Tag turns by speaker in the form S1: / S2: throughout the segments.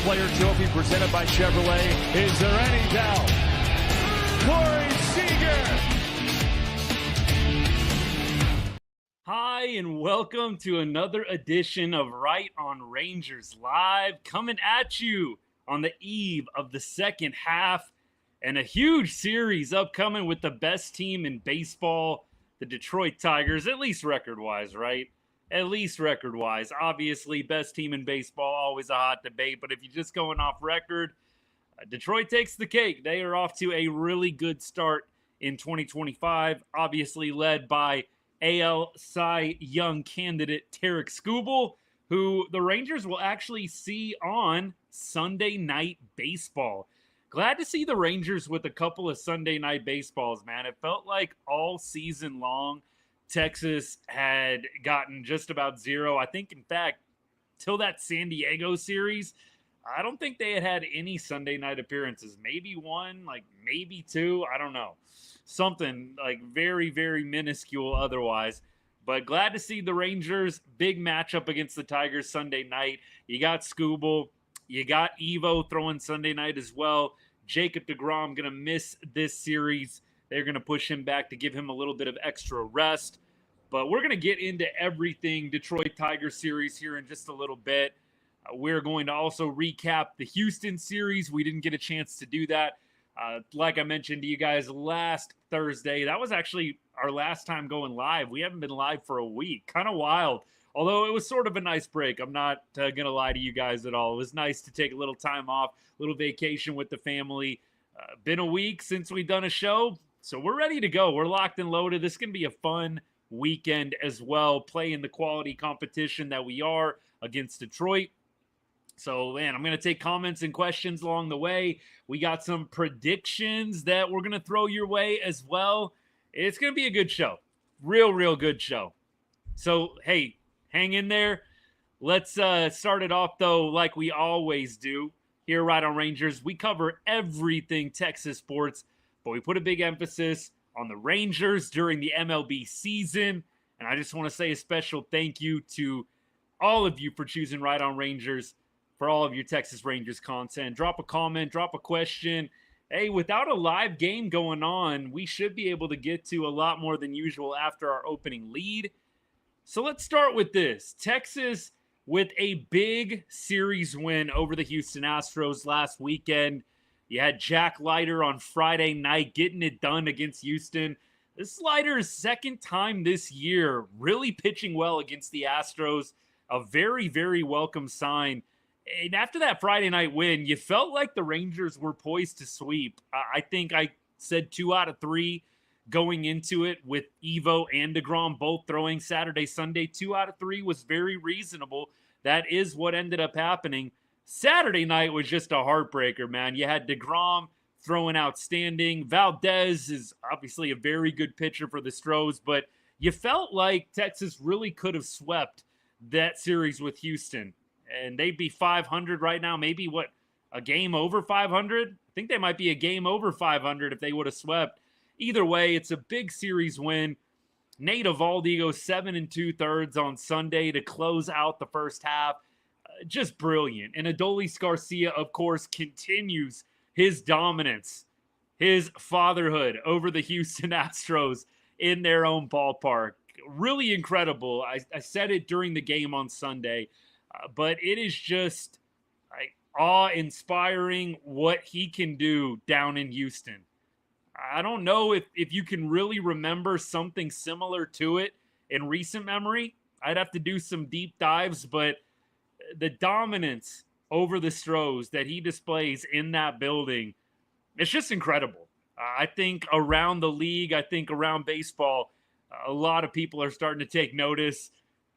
S1: Player Trophy presented by Chevrolet. Is there any doubt? Corey Seager!
S2: Hi, and welcome to another edition of Right on Rangers Live, coming at you on the eve of the second half, and a huge series upcoming with the best team in baseball, the Detroit Tigers, at least record-wise, right? At least record-wise. Obviously, best team in baseball, always a hot debate, but if you're just going off record, Detroit takes the cake. They are off to a really good start in 2025, obviously led by AL Cy Young candidate Tarik Skubal, who the Rangers will actually see on Sunday Night Baseball. Glad to see the Rangers with a couple of Sunday Night Baseballs, man. It felt like all season long, Texas had gotten just about zero. I think, in fact, till that San Diego series, I don't think they had any Sunday night appearances. Maybe one, like maybe two. I don't know. Something like very, very minuscule otherwise. But glad to see the Rangers. Big matchup against the Tigers Sunday night. You got Skubal. You got Evo throwing Sunday night as well. Jacob deGrom going to miss this series. They're going to push him back to give him a little bit of extra rest. But we're going to get into everything Detroit Tigers series here in just a little bit. We're going to also recap the Houston series. We didn't get a chance to do that. Like I mentioned to you guys last Thursday, that was actually our last time going live. We haven't been live for a week. Kind of wild. Although it was sort of a nice break. I'm not going to lie to you guys at all. It was nice to take a little time off, a little vacation with the family. Been a week since we've done a show, so we're ready to go. We're locked and loaded. This is going to be a fun weekend as well, playing the quality competition that we are against Detroit. So, man, I'm going to take comments and questions along the way. We got some predictions that we're going to throw your way as well. It's going to be a good show. Real good show. So, hey, hang in there. Let's start it off, though, like we always do. Here right on Rangers, we cover everything Texas sports, but we put a big emphasis on the Rangers during the MLB season. And I just want to say a special thank you to all of you for choosing Right on Rangers for all of your Texas Rangers content. Drop a comment, drop a question. Hey, without a live game going on, we should be able to get to a lot more than usual after our opening lead. So let's start with this. Texas with a big series win over the Houston Astros last weekend. You had Jack Leiter on Friday night getting it done against Houston. This Leiter's second time this year really pitching well against the Astros. A very, very welcome sign. And after that Friday night win, you felt like the Rangers were poised to sweep. I think I said 2 out of 3 going into it with Evo and deGrom both throwing Saturday, Sunday. 2 out of 3 was very reasonable. That is what ended up happening. Saturday night was just a heartbreaker, man. You had deGrom throwing outstanding. Valdez is obviously a very good pitcher for the Stros, but you felt like Texas really could have swept that series with Houston. And they'd be 500 right now. Maybe, a game over 500? I think they might be a game over 500 if they would have swept. Either way, it's a big series win. Nate Eovaldi goes 7 2/3 on Sunday to close out the first half. Just brilliant. And Adolis Garcia, of course, continues his dominance, his fatherhood over the Houston Astros in their own ballpark. Really incredible. I said it during the game on Sunday. But it is just awe-inspiring what he can do down in Houston. I don't know if you can really remember something similar to it in recent memory. I'd have to do some deep dives, but the dominance over the Stros that he displays in that building, it's just incredible. I think around the league, I think around baseball, a lot of people are starting to take notice.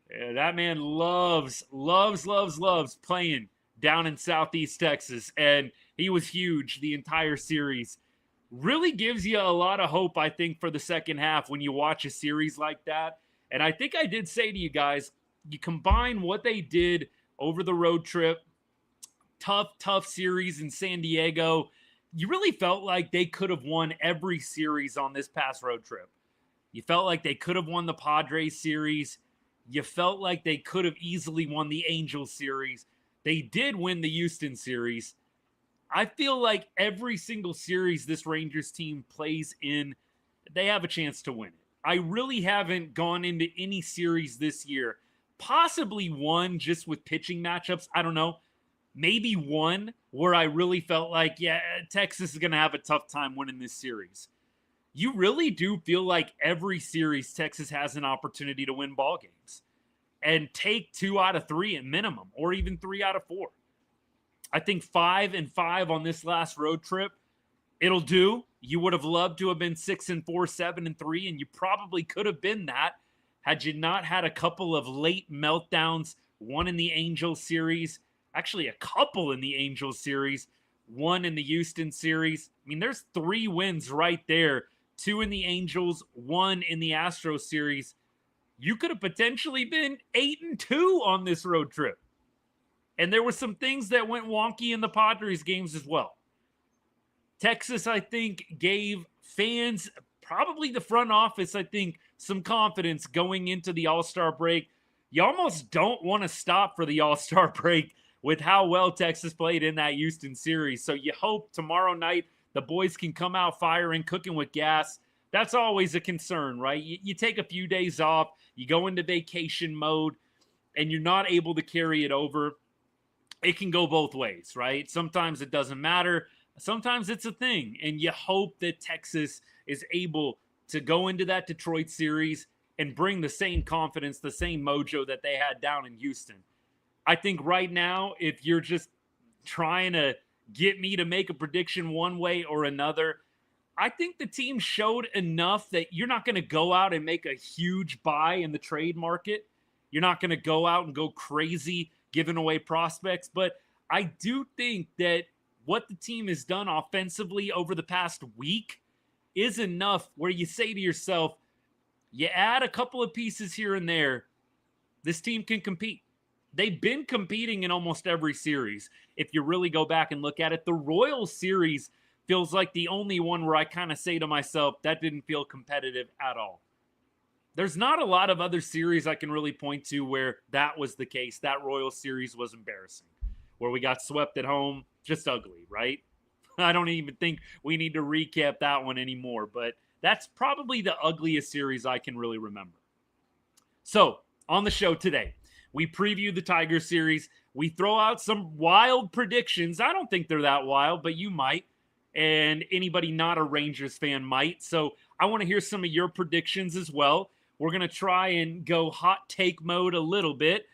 S2: That man loves playing down in Southeast Texas, and he was huge the entire series. Really gives you a lot of hope, I think, for the second half when you watch a series like that. And I think I did say to you guys, you combine what they did over the road trip, tough series in San Diego, you really felt like they could have won every series on this past road trip. You felt like they could have won the Padres series. You felt like they could have easily won the Angels series. They did win the Houston series. I feel like every single series this Rangers team plays in, they have a chance to win it. I really haven't gone into any series this year, possibly one just with pitching matchups. I don't know. Maybe one where I really felt like, yeah, Texas is going to have a tough time winning this series. You really do feel like every series Texas has an opportunity to win ball games and take 2 out of 3 at minimum, or even 3 out of 4. I think 5-5 on this last road trip, it'll do. You would have loved to have been 6-4, 7-3, and you probably could have been that had you not had a couple of late meltdowns, one in the Angels series, actually a couple in the Angels series, one in the Houston series. I mean, there's 3 wins right there, 2 in the Angels, 1 in the Astros series. You could have potentially been 8-2 on this road trip. And there were some things that went wonky in the Padres games as well. Texas, I think, gave fans, probably the front office, I think, some confidence going into the All-Star break. You almost don't want to stop for the All-Star break with how well Texas played in that Houston series. So you hope tomorrow night the boys can come out firing, cooking with gas. That's always a concern, right? You take a few days off, you go into vacation mode, and you're not able to carry it over. It can go both ways, right? Sometimes it doesn't matter. Sometimes it's a thing. And you hope that Texas is able to go into that Detroit series and bring the same confidence, the same mojo that they had down in Houston. I think right now, if you're just trying to get me to make a prediction one way or another, I think the team showed enough that you're not going to go out and make a huge buy in the trade market. You're not going to go out and go crazy giving away prospects. But I do think that what the team has done offensively over the past week is enough where you say to yourself, you add a couple of pieces here and there, this team can compete. They've been competing in almost every series. If you really go back and look at it, the Royals series feels like the only one where I kind of say to myself, that didn't feel competitive at all. There's not a lot of other series I can really point to where that was the case. That Royals series was embarrassing, where we got swept at home, just ugly, right? I don't even think we need to recap that one anymore, but that's probably the ugliest series I can really remember. So, on the show today, we preview the Tiger series. We throw out some wild predictions. I don't think they're that wild, but you might. And anybody not a Rangers fan might. So I want to hear some of your predictions as well. We're going to try and go hot take mode a little bit.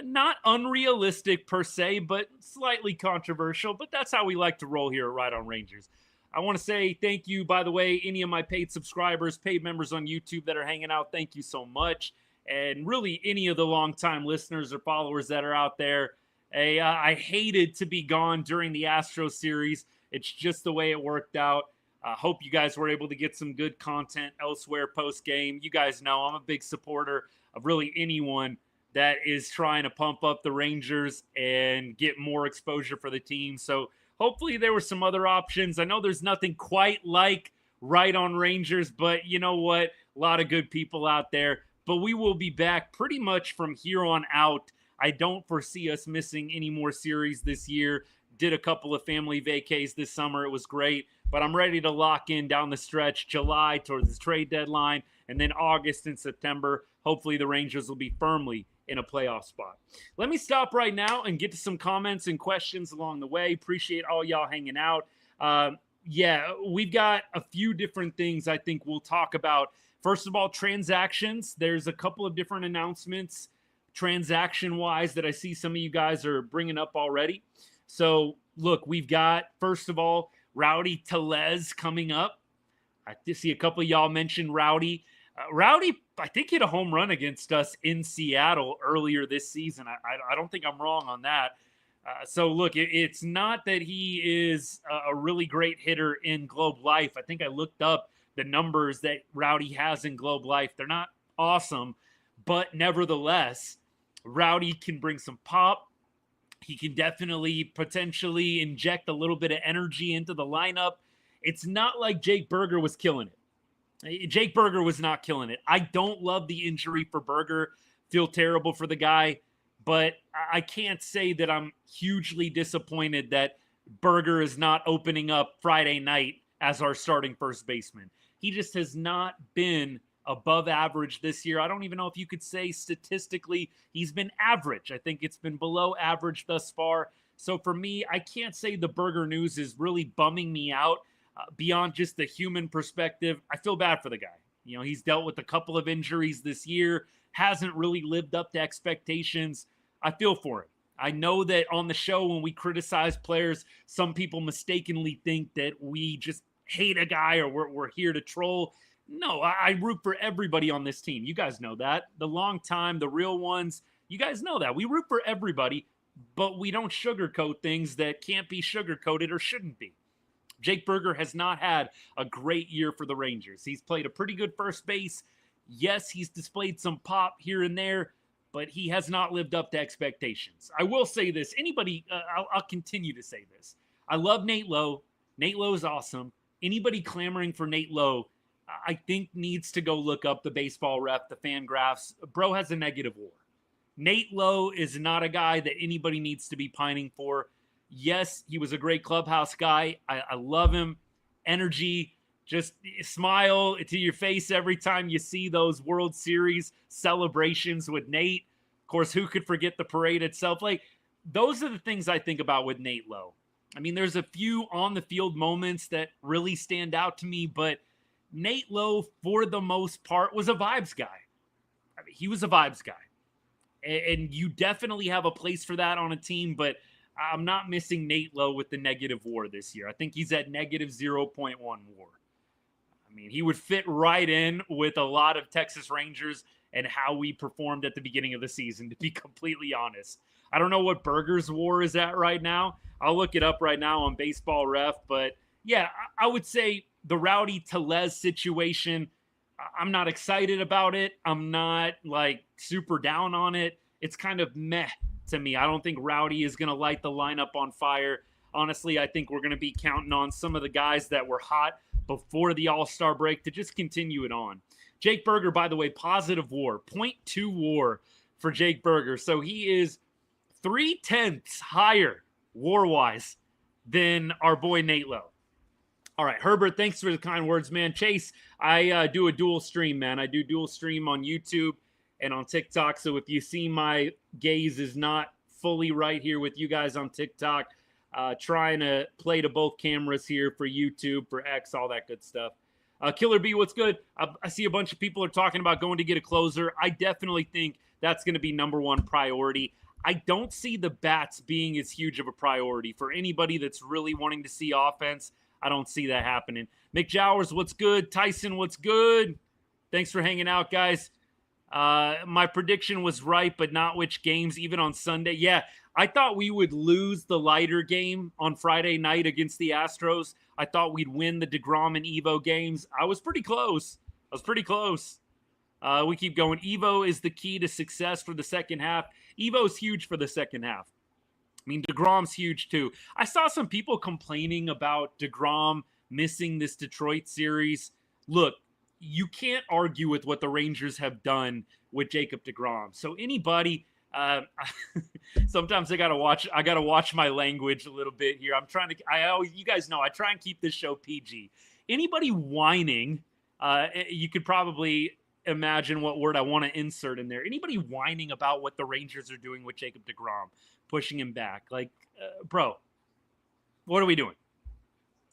S2: Not unrealistic per se, but slightly controversial. But that's how we like to roll here at Right on Rangers. I want to say thank you, by the way, any of my paid subscribers, paid members on YouTube that are hanging out. Thank you so much. And really any of the longtime listeners or followers that are out there. Hey, I hated to be gone during the Astros series. It's just the way it worked out. I hope you guys were able to get some good content elsewhere post-game. You guys know I'm a big supporter of really anyone that is trying to pump up the Rangers and get more exposure for the team. So hopefully there were some other options. I know there's nothing quite like Right on Rangers, but you know what? A lot of good people out there. But we will be back pretty much from here on out. I don't foresee us missing any more series this year. Did a couple of family vacays this summer. It was great. But I'm ready to lock in down the stretch, July towards the trade deadline, and then August and September. Hopefully the Rangers will be firmly in a playoff spot. Let me stop right now and get to some comments and questions along the way. Appreciate all y'all hanging out. We've got a few different things I think we'll talk about. First of all, transactions. There's a couple of different announcements transaction-wise that I see some of you guys are bringing up already. So, look, we've got, first of all, Rowdy Tellez coming up. I see a couple of y'all mentioned Rowdy. Rowdy, I think, hit a home run against us in Seattle earlier this season. I don't think I'm wrong on that. So, look, it's not that he is a really great hitter in Globe Life. I think I looked up the numbers that Rowdy has in Globe Life. They're not awesome, but nevertheless, Rowdy can bring some pop. He can definitely potentially inject a little bit of energy into the lineup. It's not like Jake Berger was killing it. Jake Berger was not killing it. I don't love the injury for Berger. Feel terrible for the guy. but I can't say that I'm hugely disappointed that Berger is not opening up Friday night as our starting first baseman. He just has not been above average this year. I don't even know if you could say statistically he's been average. I think it's been below average thus far. So for me, I can't say the Berger news is really bumming me out beyond just the human perspective. I feel bad for the guy. You know, he's dealt with a couple of injuries this year, hasn't really lived up to expectations. I feel for him. I know that on the show, when we criticize players, some people mistakenly think that we just hate a guy or we're here to troll. No, I root for everybody on this team. You guys know that. The long time, the real ones, you guys know that. We root for everybody, but we don't sugarcoat things that can't be sugarcoated or shouldn't be. Jake Berger has not had a great year for the Rangers. He's played a pretty good first base. Yes, he's displayed some pop here and there, but he has not lived up to expectations. I will say this. I'll continue to say this. I love Nate Lowe. Nate Lowe is awesome. Anybody clamoring for Nate Lowe, I think needs to go look up the baseball rep, the fan graphs. Bro has a negative WAR. Nate Lowe is not a guy that anybody needs to be pining for. Yes, he was a great clubhouse guy. I love him. Energy, just smile to your face every time you see those World Series celebrations with Nate. Of course, who could forget the parade itself? Like, those are the things I think about with Nate Lowe. I mean, there's a few on the field moments that really stand out to me, but Nate Lowe, for the most part, was a vibes guy. I mean, he was a vibes guy. And you definitely have a place for that on a team, but I'm not missing Nate Lowe with the negative WAR this year. I think he's at negative 0.1 WAR. I mean, he would fit right in with a lot of Texas Rangers and how we performed at the beginning of the season, to be completely honest. I don't know what Berger's WAR is at right now. I'll look it up right now on Baseball Ref. But, yeah, I would say the Rowdy Tellez situation, I'm not excited about it. I'm not, like, super down on it. It's kind of meh to me. I don't think Rowdy is going to light the lineup on fire. Honestly, I think we're going to be counting on some of the guys that were hot before the All-Star break to just continue it on. Jake Berger, by the way, positive WAR, 0.2 WAR for Jake Berger. So he is 0.3 higher WAR-wise than our boy Nate Lowe. All right, Herbert, thanks for the kind words, man. Chase, I do a dual stream, man. I do dual stream on YouTube and on TikTok. So if you see my gaze is not fully right here with you guys on TikTok, trying to play to both cameras here for YouTube, for X, all that good stuff. Killer B, what's good? I see a bunch of people are talking about going to get a closer. I definitely think that's going to be number one priority. I don't see the bats being as huge of a priority for anybody that's really wanting to see offense. I don't see that happening. Mick Jowers, what's good? Tyson, what's good? Thanks for hanging out, guys. My prediction was right, but not which games, even on Sunday. Yeah, I thought we would lose the lighter game on Friday night against the Astros. I thought we'd win the DeGrom and Evo games. I was pretty close. We keep going. Evo is the key to success for the second half. Evo's huge for the second half. I mean, DeGrom's huge too. I saw some people complaining about DeGrom missing this Detroit series. Look, you can't argue with what the Rangers have done with Jacob DeGrom. So anybody, sometimes I gotta watch my language a little bit here. You guys know I try and keep this show PG. Anybody whining, you could probably imagine what word I want to insert in there. Anybody whining about what the Rangers are doing with Jacob DeGrom, pushing him back, like, bro, what are we doing?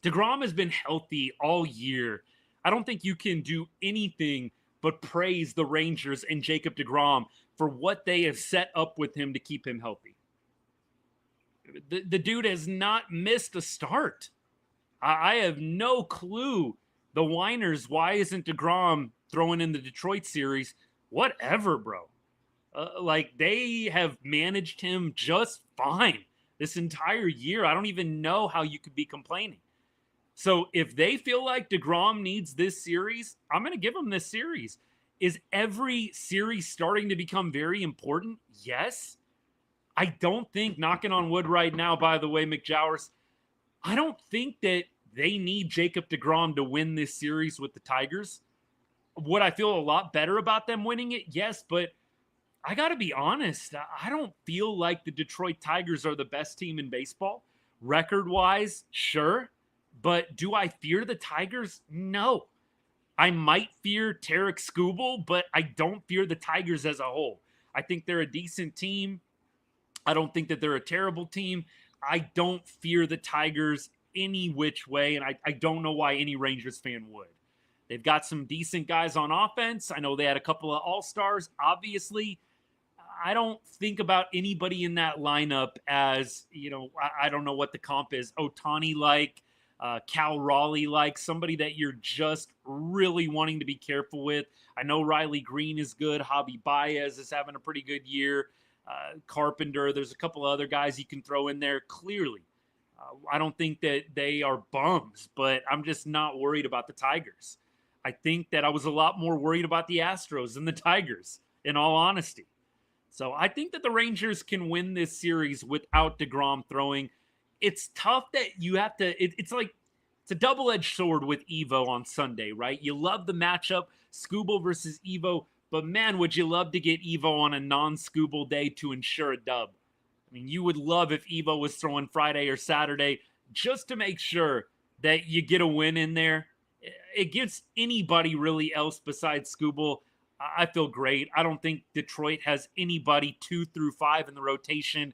S2: DeGrom has been healthy all year. I don't think you can do anything but praise the Rangers and Jacob DeGrom for what they have set up with him to keep him healthy. The dude has not missed a start. I have no clue. The whiners, why isn't DeGrom throwing in the Detroit series? Whatever, bro. Like, they have managed him just fine this entire year. I don't even know how you could be complaining. So if they feel like DeGrom needs this series, I'm going to give him this series. Is every series starting to become very important? Yes. I don't think, knocking on wood right now, by the way, McJowers, I don't think that they need Jacob DeGrom to win this series with the Tigers. Would I feel a lot better about them winning it? Yes, but I got to be honest. I don't feel like the Detroit Tigers are the best team in baseball. Record-wise, sure. But do I fear the Tigers? No. I might fear Tarek Skubal, but I don't fear the Tigers as a whole. I think they're a decent team. I don't think that they're a terrible team. I don't fear the Tigers any which way, and I don't know why any Rangers fan would. They've got some decent guys on offense. I know they had a couple of all-stars. Obviously, I don't think about anybody in that lineup as, I don't know what the comp is. Otani-like, Cal Raleigh-like, somebody that you're just really wanting to be careful with. I know Riley Green is good. Javi Baez is having a pretty good year. Carpenter, there's a couple of other guys you can throw in there. Clearly, I don't think that they are bums, but I'm just not worried about the Tigers. I think that I was a lot more worried about the Astros than the Tigers, in all honesty. So I think that the Rangers can win this series without DeGrom throwing. It's tough that you have to, it's a double-edged sword with Evo on Sunday, right? You love the matchup, Skubal versus Evo, but man, would you love to get Evo on a non-Skubal day to ensure a dub. I mean, you would love if Evo was throwing Friday or Saturday just to make sure that you get a win in there. Against anybody really else besides Skubal, I feel great. I don't think Detroit has anybody 2 through 5 in the rotation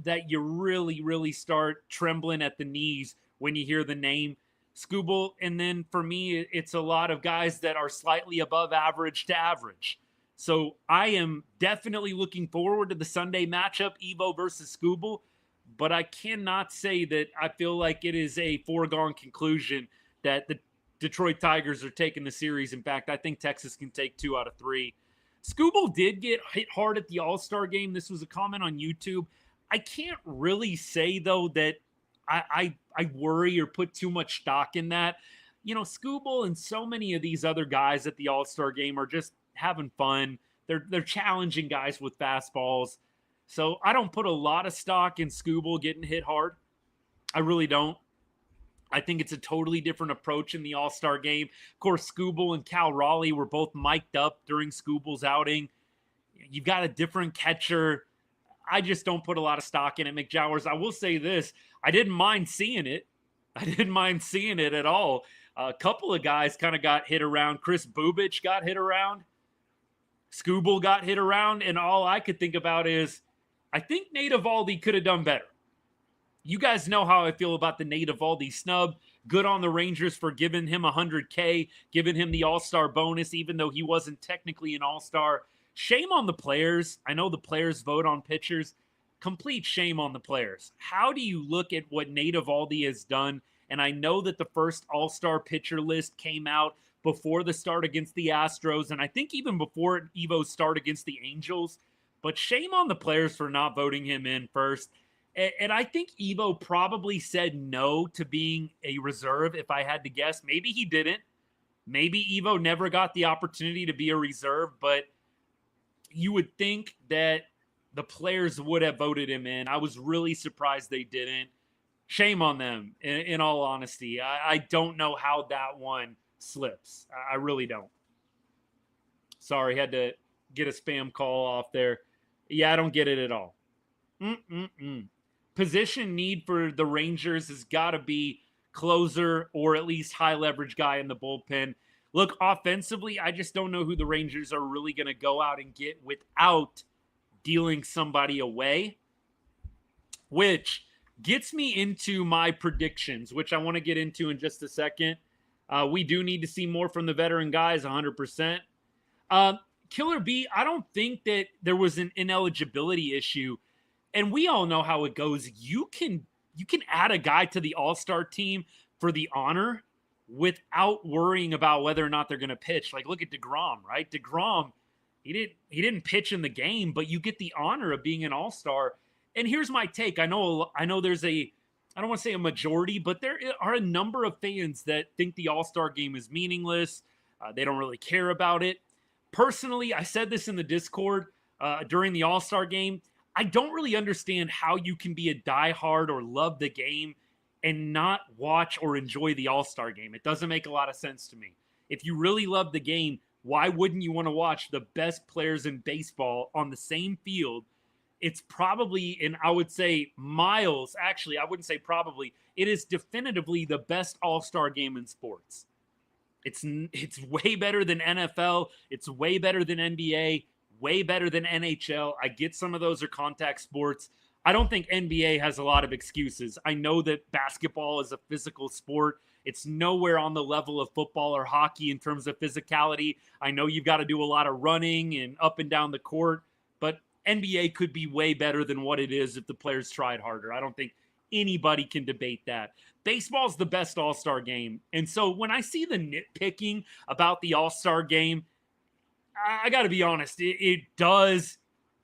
S2: that you really, really start trembling at the knees when you hear the name Skubal. And then for me, it's a lot of guys that are slightly above average to average. So I am definitely looking forward to the Sunday matchup, Evo versus Skubal, but I cannot say that I feel like it is a foregone conclusion that the Detroit Tigers are taking the series. In fact, I think Texas can take 2 out of 3. Skubal did get hit hard at the All-Star game. This was a comment on YouTube. I can't really say, though, that I worry or put too much stock in that. Skubal and so many of these other guys at the All-Star game are just having fun. They're challenging guys with fastballs. So I don't put a lot of stock in Skubal getting hit hard. I really don't. I think it's a totally different approach in the All-Star game. Of course, Skubal and Cal Raleigh were both mic'd up during Skubal's outing. You've got a different catcher. I just don't put a lot of stock in it, McJowers. I will say this. I didn't mind seeing it. I didn't mind seeing it at all. A couple of guys kind of got hit around. Chris Bubich got hit around. Skubal got hit around. And all I could think about is, I think Nate Eovaldi could have done better. You guys know how I feel about the Nate Eovaldi snub. Good on the Rangers for giving him $100K, giving him the All-Star bonus, even though he wasn't technically an All-Star. Shame on the players. I know the players vote on pitchers. Complete shame on the players. How do you look at what Nate Eovaldi has done? And I know that the first All-Star pitcher list came out before the start against the Astros, and I think even before Evo's start against the Angels. But shame on the players for not voting him in first. And I think Evo probably said no to being a reserve, if I had to guess. Maybe he didn't. Maybe Evo never got the opportunity to be a reserve, but you would think that the players would have voted him in. I was really surprised they didn't. Shame on them, in all honesty. I don't know how that one slips. I really don't. Sorry, had to get a spam call off there. Yeah, I don't get it at all. Position need for the Rangers has got to be closer or at least high leverage guy in the bullpen. Look, offensively, I just don't know who the Rangers are really going to go out and get without dealing somebody away, which gets me into my predictions, which I want to get into in just a second. We do need to see more from the veteran guys, 100%. Killer B, I don't think that there was an ineligibility issue. And we all know how it goes. You can add a guy to the All-Star team for the honor without worrying about whether or not they're going to pitch. Like, look at DeGrom, right? DeGrom, he didn't pitch in the game, but you get the honor of being an All-Star. And here's my take. I know there's I don't want to say a majority, but there are a number of fans that think the All-Star game is meaningless. They don't really care about it. Personally, I said this in the Discord during the All-Star game. I don't really understand how you can be a diehard or love the game and not watch or enjoy the All-Star game. It doesn't make a lot of sense to me. If you really love the game, Why wouldn't you want to watch the best players in baseball on the same field? It's probably, and I would say miles, actually, I wouldn't say probably, it is definitively the best all-star game in sports. It's way better than NFL. It's way better than NBA, way better than NHL. I get some of those are contact sports. I don't think NBA has a lot of excuses. I know that basketball is a physical sport. It's nowhere on the level of football or hockey in terms of physicality. I know you've got to do a lot of running and up and down the court, but NBA could be way better than what it is if the players tried harder. I don't think anybody can debate that. Baseball's the best all-star game. And so when I see the nitpicking about the all-star game, I got to be honest, it does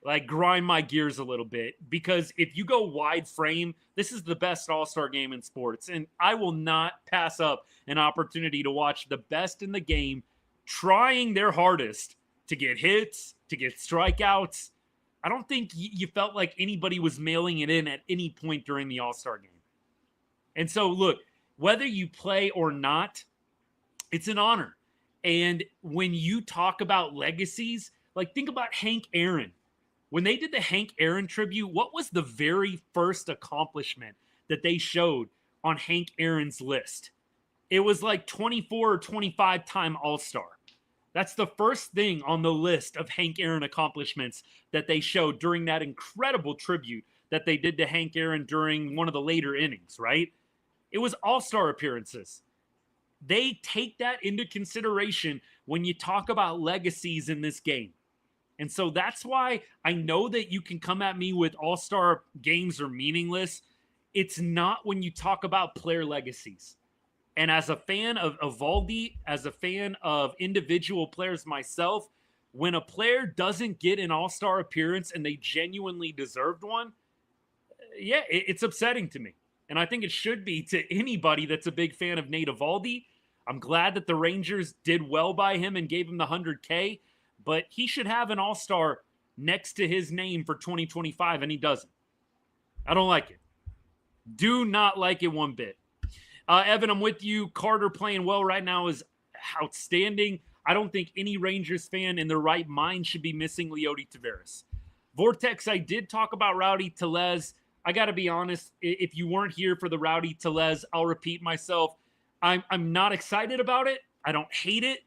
S2: like grind my gears a little bit, because if you go wide frame, this is the best all-star game in sports. And I will not pass up an opportunity to watch the best in the game trying their hardest to get hits, to get strikeouts. I don't think you felt like anybody was mailing it in at any point during the all-star game. And so, look, whether you play or not, it's an honor. And when you talk about legacies, like think about Hank Aaron. When they did the Hank Aaron tribute, what was the very first accomplishment that they showed on Hank Aaron's list? It was like 24 or 25-time All-Star. That's the first thing on the list of Hank Aaron accomplishments that they showed during that incredible tribute that they did to Hank Aaron during one of the later innings, right? It was all-star appearances. They take that into consideration when you talk about legacies in this game. And so that's why I know that you can come at me with all-star games are meaningless. It's not when you talk about player legacies. And as a fan of Evaldi, as a fan of individual players myself, when a player doesn't get an all-star appearance and they genuinely deserved one, yeah, it's upsetting to me. And I think it should be to anybody that's a big fan of Nate Evaldi. I'm glad that the Rangers did well by him and gave him the $100K, but he should have an all-star next to his name for 2025, and he doesn't. I don't like it. Do not like it one bit. Evan, I'm with you. Carter playing well right now is outstanding. I don't think any Rangers fan in their right mind should be missing Leody Taveras. Vortex, I did talk about Rowdy Tellez. I got to be honest, if you weren't here for the Rowdy Tellez, I'll repeat myself. I'm not excited about it. I don't hate it.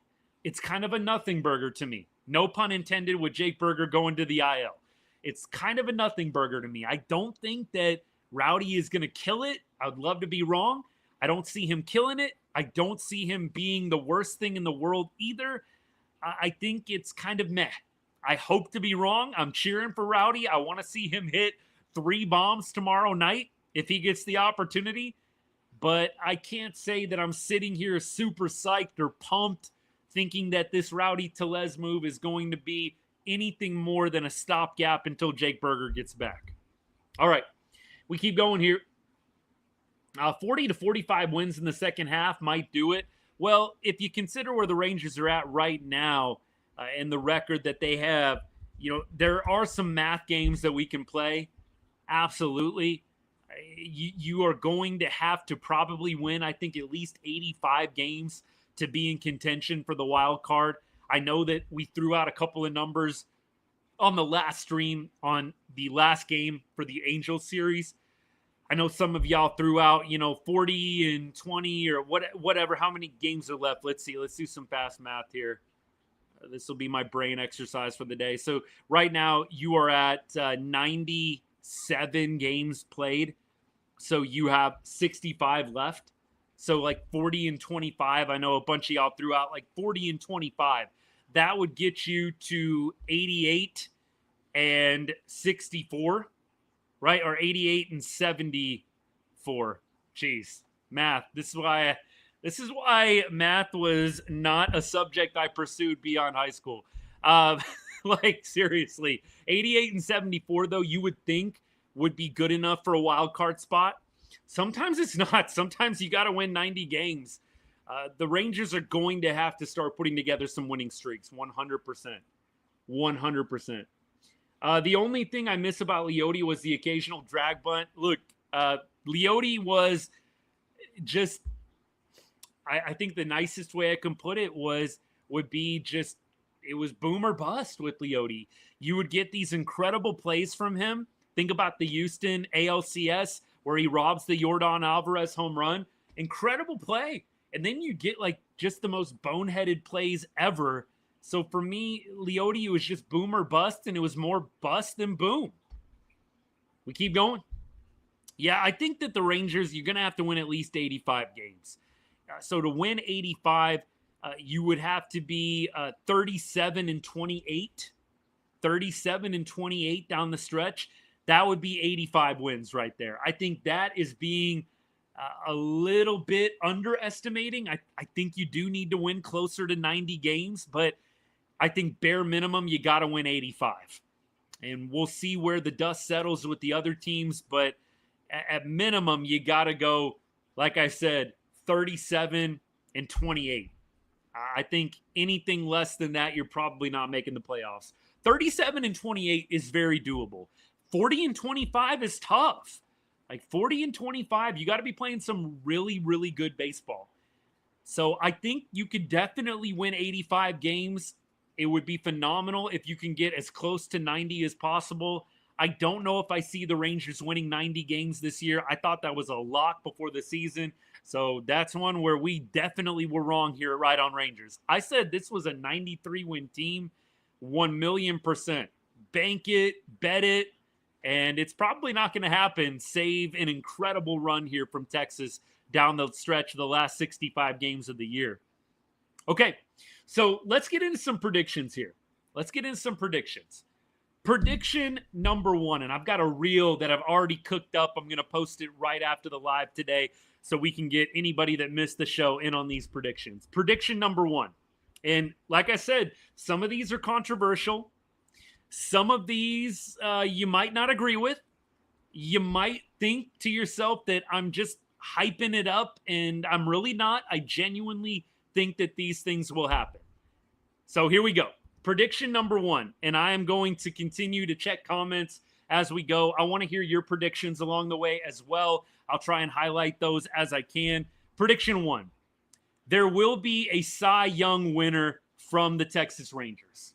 S2: It's kind of a nothing burger to me. No pun intended with Jake Berger going to the IL. It's kind of a nothing burger to me. I don't think that Rowdy is going to kill it. I would love to be wrong. I don't see him killing it. I don't see him being the worst thing in the world either. I think it's kind of meh. I hope to be wrong. I'm cheering for Rowdy. I want to see him hit 3 bombs tomorrow night if he gets the opportunity. But I can't say that I'm sitting here super psyched or pumped thinking that this Rowdy Tellez move is going to be anything more than a stopgap until Jake Berger gets back. All right, we keep going here. 40 to 45 wins in the second half might do it. Well, if you consider where the Rangers are at right now and the record that they have, you know, there are some math games that we can play. Absolutely. You are going to have to probably win, I think, at least 85 games to be in contention for the wild card. I know that we threw out a couple of numbers on the last stream on the last game for the Angels series. I know some of y'all threw out, 40 and 20 or whatever. How many games are left? Let's see. Let's do some fast math here. This will be my brain exercise for the day. So right now you are at 97 games played. So you have 65 left. So like 40 and 25. I know a bunch of y'all threw out like 40 and 25. That would get you to 88 and 64. Right? Or 88 and 74. Jeez. Math. This is why math was not a subject I pursued beyond high school. Like, seriously. 88 and 74, though, you would think would be good enough for a wild card spot. Sometimes it's not. Sometimes you got to win 90 games. The Rangers are going to have to start putting together some winning streaks. 100%. 100%. The only thing I miss about Leody was the occasional drag bunt. Look, Leody was just, I think the nicest way I can put it was would be just, it was boom or bust with Leote. You would get these incredible plays from him. Think about the Houston ALCS where he robs the Yordan Alvarez home run. Incredible play. And then you get like just the most boneheaded plays ever. So for me, Leote was just boom or bust, and it was more bust than boom. We keep going. Yeah, I think that the Rangers, you're going to have to win at least 85 games. So to win 85, you would have to be 37-28. 37-28 down the stretch. That would be 85 wins right there. I think that is being a little bit underestimating. I think you do need to win closer to 90 games, but I think bare minimum, you got to win 85. And we'll see where the dust settles with the other teams, but at minimum, you got to go, like I said, 37-28. I think anything less than that, you're probably not making the playoffs. 37-28 is very doable. 40-25 is tough. Like 40-25, you got to be playing some really, really good baseball. So I think you could definitely win 85 games. It would be phenomenal if you can get as close to 90 as possible. I don't know if I see the Rangers winning 90 games this year. I thought that was a lock before the season. So that's one where we definitely were wrong here at Right on Rangers. I said this was a 93-win team, 1,000,000%. Bank it, bet it, and it's probably not going to happen, save an incredible run here from Texas down the stretch of the last 65 games of the year. Okay, so let's get into some predictions here. Prediction number one, and I've got a reel that I've already cooked up. I'm going to post it right after the live today so we can get anybody that missed the show in on these predictions. Prediction number one, and like I said, some of these are controversial. Some of these you might not agree with. You might think to yourself that I'm just hyping it up, and I'm really not. I genuinely think that these things will happen. So here we go. Prediction number one, and I am going to continue to check comments as we go. I want to hear your predictions along the way as well. I'll try and highlight those as I can. Prediction one, there will be a Cy Young winner from the Texas Rangers.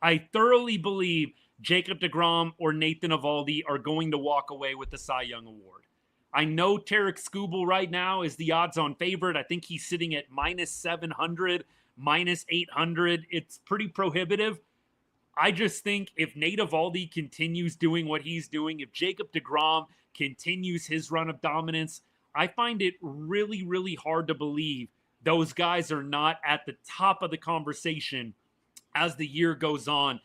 S2: I thoroughly believe Jacob deGrom or Nathan Eovaldi are going to walk away with the Cy Young Award. I know Tarek Skubal right now is the odds-on favorite. I think he's sitting at minus 700, minus 800. It's pretty prohibitive. I just think if Nate Eovaldi continues doing what he's doing, if Jacob deGrom continues his run of dominance, I find it really, really hard to believe those guys are not at the top of the conversation as the year goes on.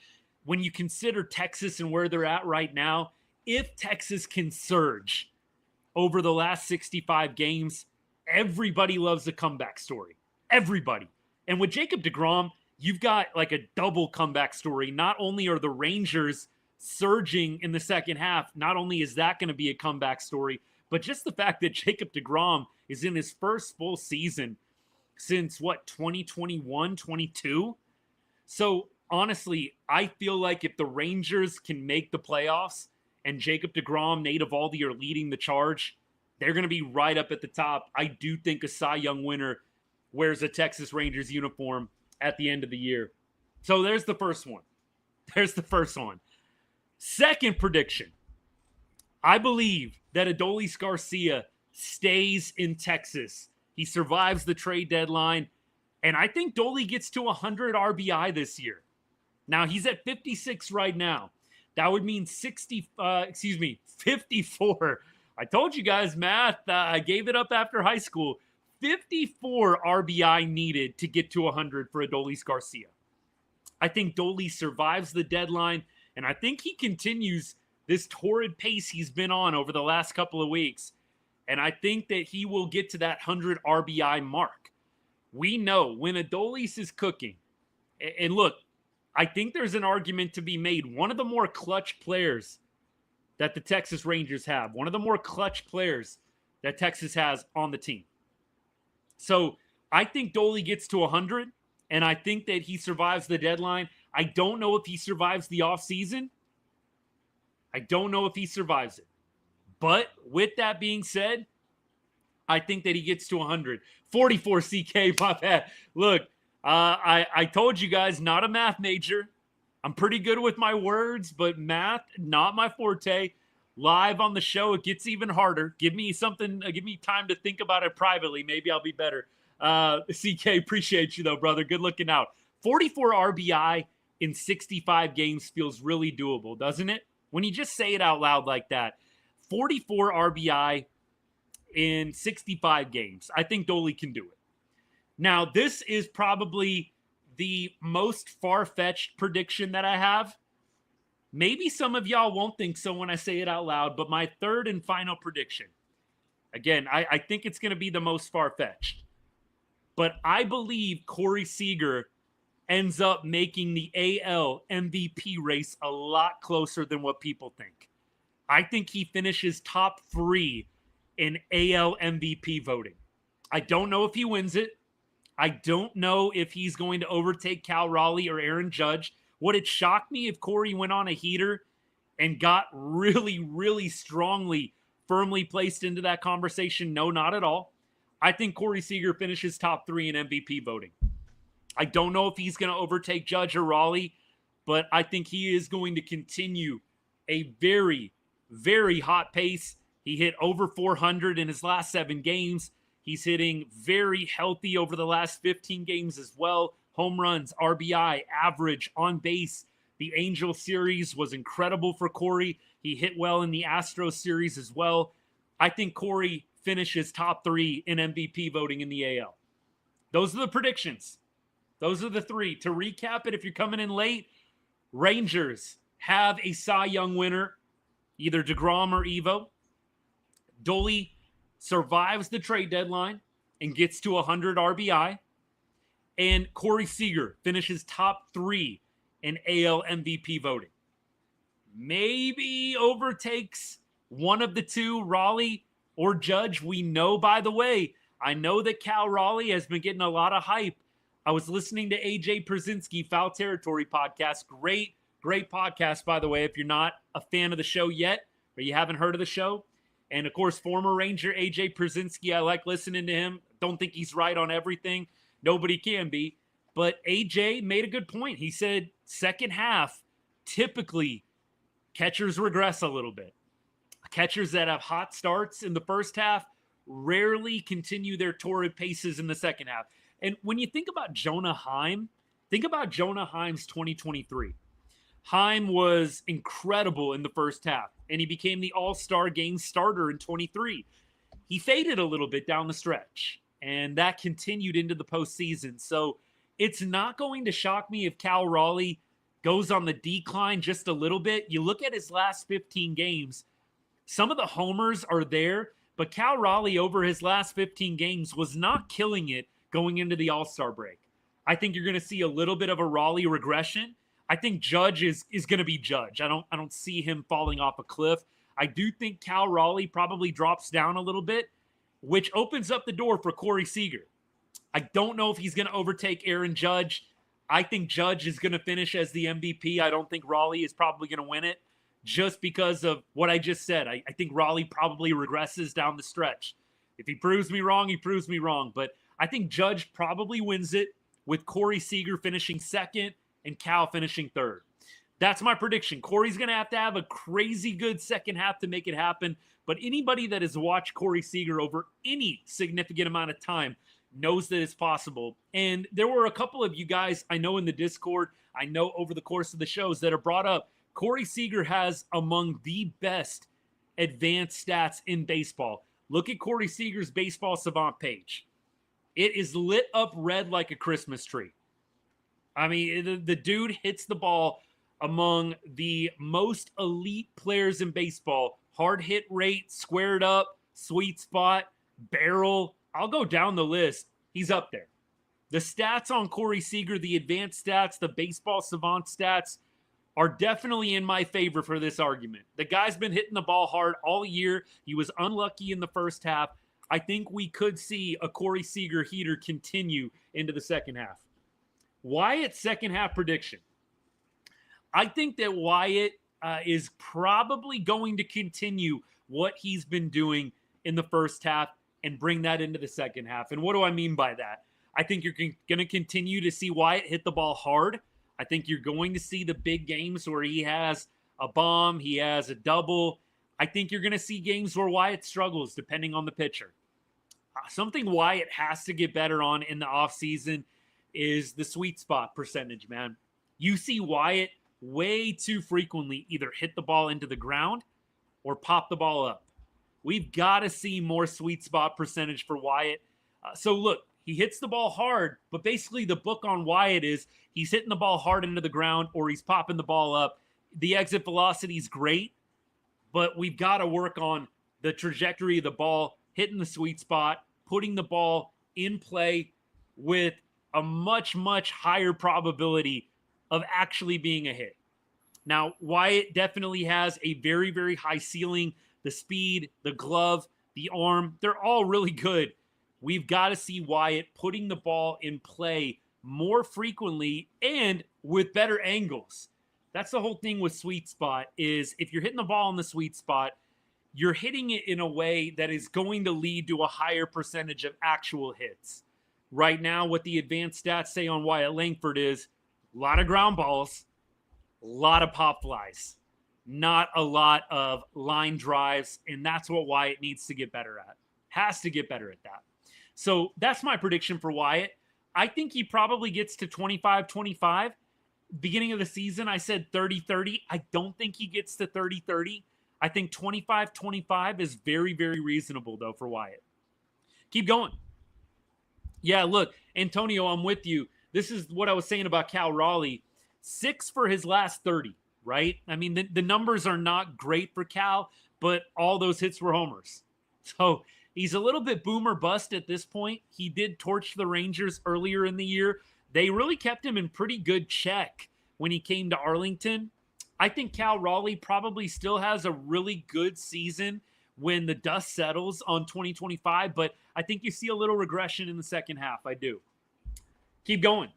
S2: When you consider Texas and where they're at right now, if Texas can surge over the last 65 games, everybody loves a comeback story. Everybody. And with Jacob deGrom, you've got like a double comeback story. Not only are the Rangers surging in the second half, not only is that going to be a comeback story, but just the fact that Jacob deGrom is in his first full season since, 2021, 22? So, honestly, I feel like if the Rangers can make the playoffs and Jacob deGrom, Nate Eovaldi are leading the charge, they're going to be right up at the top. I do think a Cy Young winner wears a Texas Rangers uniform at the end of the year. So there's the first one. Second prediction. I believe that Adolis Garcia stays in Texas. He survives the trade deadline. And I think Dolly gets to 100 RBI this year. Now, he's at 56 right now. That would mean 54. I told you guys math. I gave it up after high school. 54 RBI needed to get to 100 for Adolis Garcia. I think Dolly survives the deadline, and I think he continues this torrid pace he's been on over the last couple of weeks. And I think that he will get to that 100 RBI mark. We know when Adolis is cooking, and look, I think there's an argument to be made. One of the more clutch players that the Texas Rangers have, one of the more clutch players that Texas has on the team. So I think Dolly gets to 100, and I think that he survives the deadline. I don't know if he survives the offseason. I don't know if he survives it. But with that being said, I think that he gets to 100. 44 CK, my bad. Look, I told you guys, not a math major. I'm pretty good with my words, but math, not my forte. Live on the show, it gets even harder. Give me something, give me time to think about it privately. Maybe I'll be better. CK, appreciate you though, brother. Good looking out. 44 RBI in 65 games feels really doable, doesn't it? When you just say it out loud like that, 44 RBI in 65 games. I think Dolly can do it. Now, this is probably the most far-fetched prediction that I have. Maybe some of y'all won't think so when I say it out loud, but my third and final prediction. Again, I think it's going to be the most far-fetched. But I believe Corey Seager ends up making the AL MVP race a lot closer than what people think. I think he finishes top 3 in AL MVP voting. I don't know if he wins it. I don't know if he's going to overtake Cal Raleigh or Aaron Judge. Would it shock me if Corey went on a heater and got really, really strongly, firmly placed into that conversation? No, not at all. I think Corey Seager finishes top 3 in MVP voting. I don't know if he's going to overtake Judge or Raleigh, but I think he is going to continue a very, very hot pace. He hit over 400 in his last 7 games. He's hitting very healthy over the last 15 games as well. Home runs, RBI, average, on base. The Angel series was incredible for Corey. He hit well in the Astros series as well. I think Corey finishes top 3 in MVP voting in the AL. Those are the predictions. Those are the 3. To recap it, if you're coming in late, Rangers have a Cy Young winner, either DeGrom or Evo. Dolly survives the trade deadline and gets to 100 RBI. And Corey Seager finishes top 3 in AL MVP voting. Maybe overtakes one of the 2, Raleigh or Judge. We know, by the way, I know that Cal Raleigh has been getting a lot of hype. I was listening to AJ Przinsky, Foul Territory podcast. Great podcast, by the way, if you're not a fan of the show yet or you haven't heard of the show. And, of course, former Ranger AJ Przinsky, I like listening to him. Don't think he's right on everything. Nobody can be. But AJ made a good point. He said second half, typically, catchers regress a little bit. Catchers that have hot starts in the first half rarely continue their torrid paces in the second half. And when you think about Jonah Heim, think about Jonah Heim's 2023. Heim was incredible in the first half, and he became the all-star game starter in 23. He faded a little bit down the stretch, and that continued into the postseason. So it's not going to shock me if Cal Raleigh goes on the decline just a little bit. You look at his last 15 games, some of the homers are there, but Cal Raleigh over his last 15 games was not killing it going into the All-Star break. I think you're going to see a little bit of a Raleigh regression. I think Judge is going to be Judge. I don't see him falling off a cliff. I do think Cal Raleigh probably drops down a little bit, which opens up the door for Corey Seager. I don't know if he's going to overtake Aaron Judge. I think Judge is going to finish as the MVP. I don't think Raleigh is probably going to win it just because of what I just said. I think Raleigh probably regresses down the stretch. If he proves me wrong, he proves me wrong. But I think Judge probably wins it with Corey Seager finishing second and Cal finishing third. That's my prediction. Corey's going to have a crazy good second half to make it happen. But anybody that has watched Corey Seager over any significant amount of time knows that it's possible. And there were a couple of you guys I know in the Discord, I know over the course of the shows that have brought up Corey Seager has among the best advanced stats in baseball. Look at Corey Seager's Baseball Savant page. It is lit up red like a Christmas tree. I mean, the dude hits the ball among the most elite players in baseball. Hard hit rate, squared up, sweet spot, barrel. I'll go down the list. He's up there. The stats on Corey Seager, the advanced stats, the Baseball Savant stats, are definitely in my favor for this argument. The guy's been hitting the ball hard all year. He was unlucky in the first half. I think we could see a Corey Seager heater continue into the second half. Wyatt's second half prediction. I think that Wyatt is probably going to continue what he's been doing in the first half and bring that into the second half. And what do I mean by that? I think you're going to continue to see Wyatt hit the ball hard. I think you're going to see the big games where he has a bomb, he has a double. I think you're going to see games where Wyatt struggles depending on the pitcher. Something Wyatt has to get better on in the offseason is the sweet spot percentage, man. You see Wyatt way too frequently either hit the ball into the ground or pop the ball up. We've got to see more sweet spot percentage for Wyatt. So look, he hits the ball hard, but basically the book on Wyatt is he's hitting the ball hard into the ground or he's popping the ball up. The exit velocity is great, but we've got to work on the trajectory of the ball, hitting the sweet spot, putting the ball in play with a much, much higher probability of actually being a hit. Now, Wyatt definitely has a very, very high ceiling. The speed, the glove, the arm, they're all really good. We've got to see Wyatt putting the ball in play more frequently and with better angles. That's the whole thing with sweet spot is if you're hitting the ball in the sweet spot, you're hitting it in a way that is going to lead to a higher percentage of actual hits. Right now, what the advanced stats say on Wyatt Langford is a lot of ground balls, a lot of pop flies, not a lot of line drives, and that's what Wyatt needs to get better at. Has to get better at that. So that's my prediction for Wyatt. I think he probably gets to 25-25. Beginning of the season, I said 30-30. I don't think he gets to 30-30. I think 25-25 is very, very reasonable, though, for Wyatt. Keep going. Yeah, look, Antonio, I'm with you. This is what I was saying about Cal Raleigh. 6 for his last 30, right? I mean, the numbers are not great for Cal, but all those hits were homers. So he's a little bit boomer bust at this point. He did torch the Rangers earlier in the year. They really kept him in pretty good check when he came to Arlington. I think Cal Raleigh probably still has a really good season when the dust settles on 2025, but I think you see a little regression in the second half. I do. Keep going.